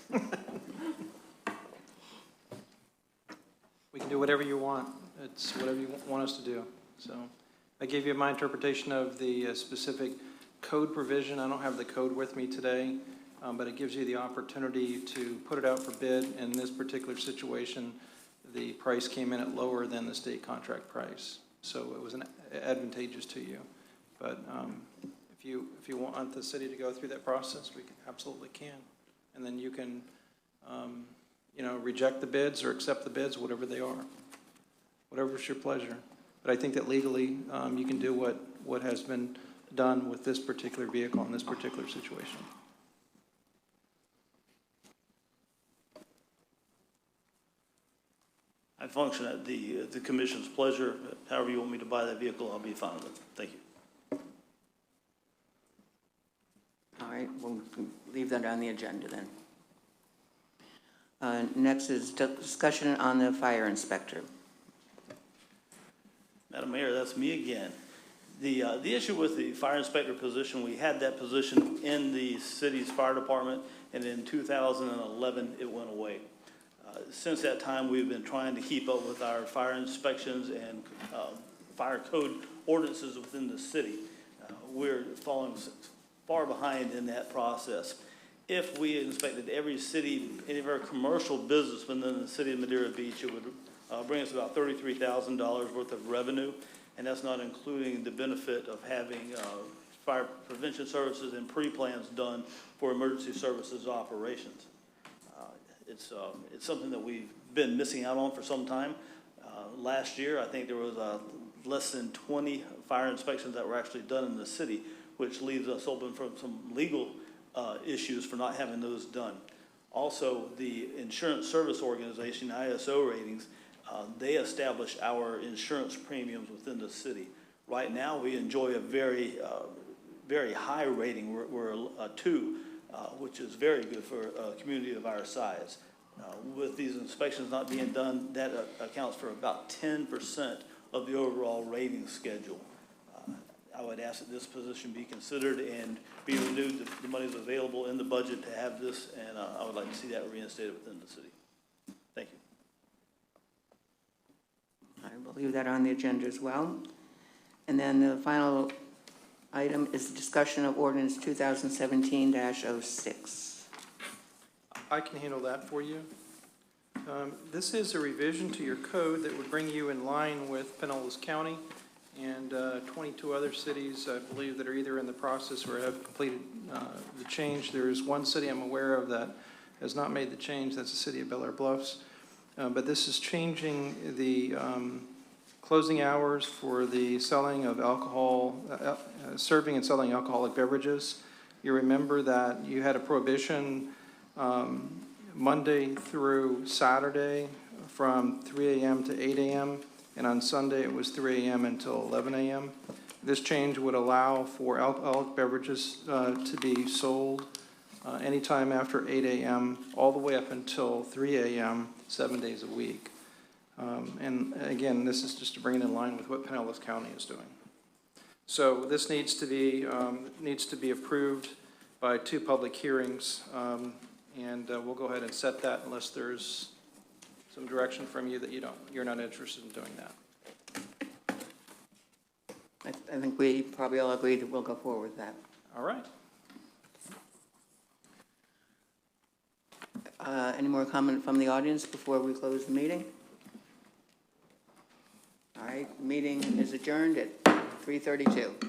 We can do whatever you want. It's whatever you want us to do. So I gave you my interpretation of the specific code provision. I don't have the code with me today, but it gives you the opportunity to put it out for bid. In this particular situation, the price came in at lower than the state contract price. So it was advantageous to you. But if you want the city to go through that process, we absolutely can. And then you can reject the bids or accept the bids, whatever they are. Whatever's your pleasure. But I think that legally, you can do what has been done with this particular vehicle in this particular situation. I function at the commission's pleasure. However you want me to buy that vehicle, I'll be fine with it. Thank you. All right, we'll leave that on the agenda then. Next is discussion on the fire inspector. Madam Mayor, that's me again. The issue with the fire inspector position, we had that position in the city's fire department, and in 2011, it went away. Since that time, we've been trying to keep up with our fire inspections and fire code ordinances within the city. We're falling far behind in that process. If we inspected every city, any of our commercial business within the city of Madeira Beach, it would bring us about $33,000 worth of revenue, and that's not including the benefit of having fire prevention services and pre-plans done for emergency services operations. It's something that we've been missing out on for some time. Last year, I think there was less than 20 fire inspections that were actually done in the city, which leaves us open for some legal issues for not having those done. Also, the Insurance Service Organization, ISO ratings, they establish our insurance premiums within the city. Right now, we enjoy a very very high rating. We're a 2, which is very good for a community of our size. With these inspections not being done, that accounts for about 10% of the overall rating schedule. I would ask that this position be considered and be renewed. The money is available in the budget to have this, and I would like to see that reinstated within the city. Thank you. I will leave that on the agenda as well. And then the final item is discussion of ordinance 2017-06. I can handle that for you. This is a revision to your code that would bring you in line with Pinellas County and 22 other cities, I believe, that are either in the process or have completed the change. There is one city I'm aware of that has not made the change. That's the city of Bel Air Bluffs. But this is changing the closing hours for the selling of alcohol, serving and selling alcoholic beverages. You remember that you had a prohibition Monday through Saturday from 3 a.m. to 8 a.m., and on Sunday it was 3 a.m. until 11 a.m. This change would allow for alcoholic beverages to be sold anytime after 8 a.m. all the way up until 3 a.m. 7 days a week. And again, this is just to bring it in line with what Pinellas County is doing. So this needs to be approved by 2 public hearings, and we'll go ahead and set that unless there's some direction from you that you're not interested in doing that. I think we probably all agree that we'll go forward with that. All right. Any more comment from the audience before we close the meeting? All right, meeting is adjourned at 3:32.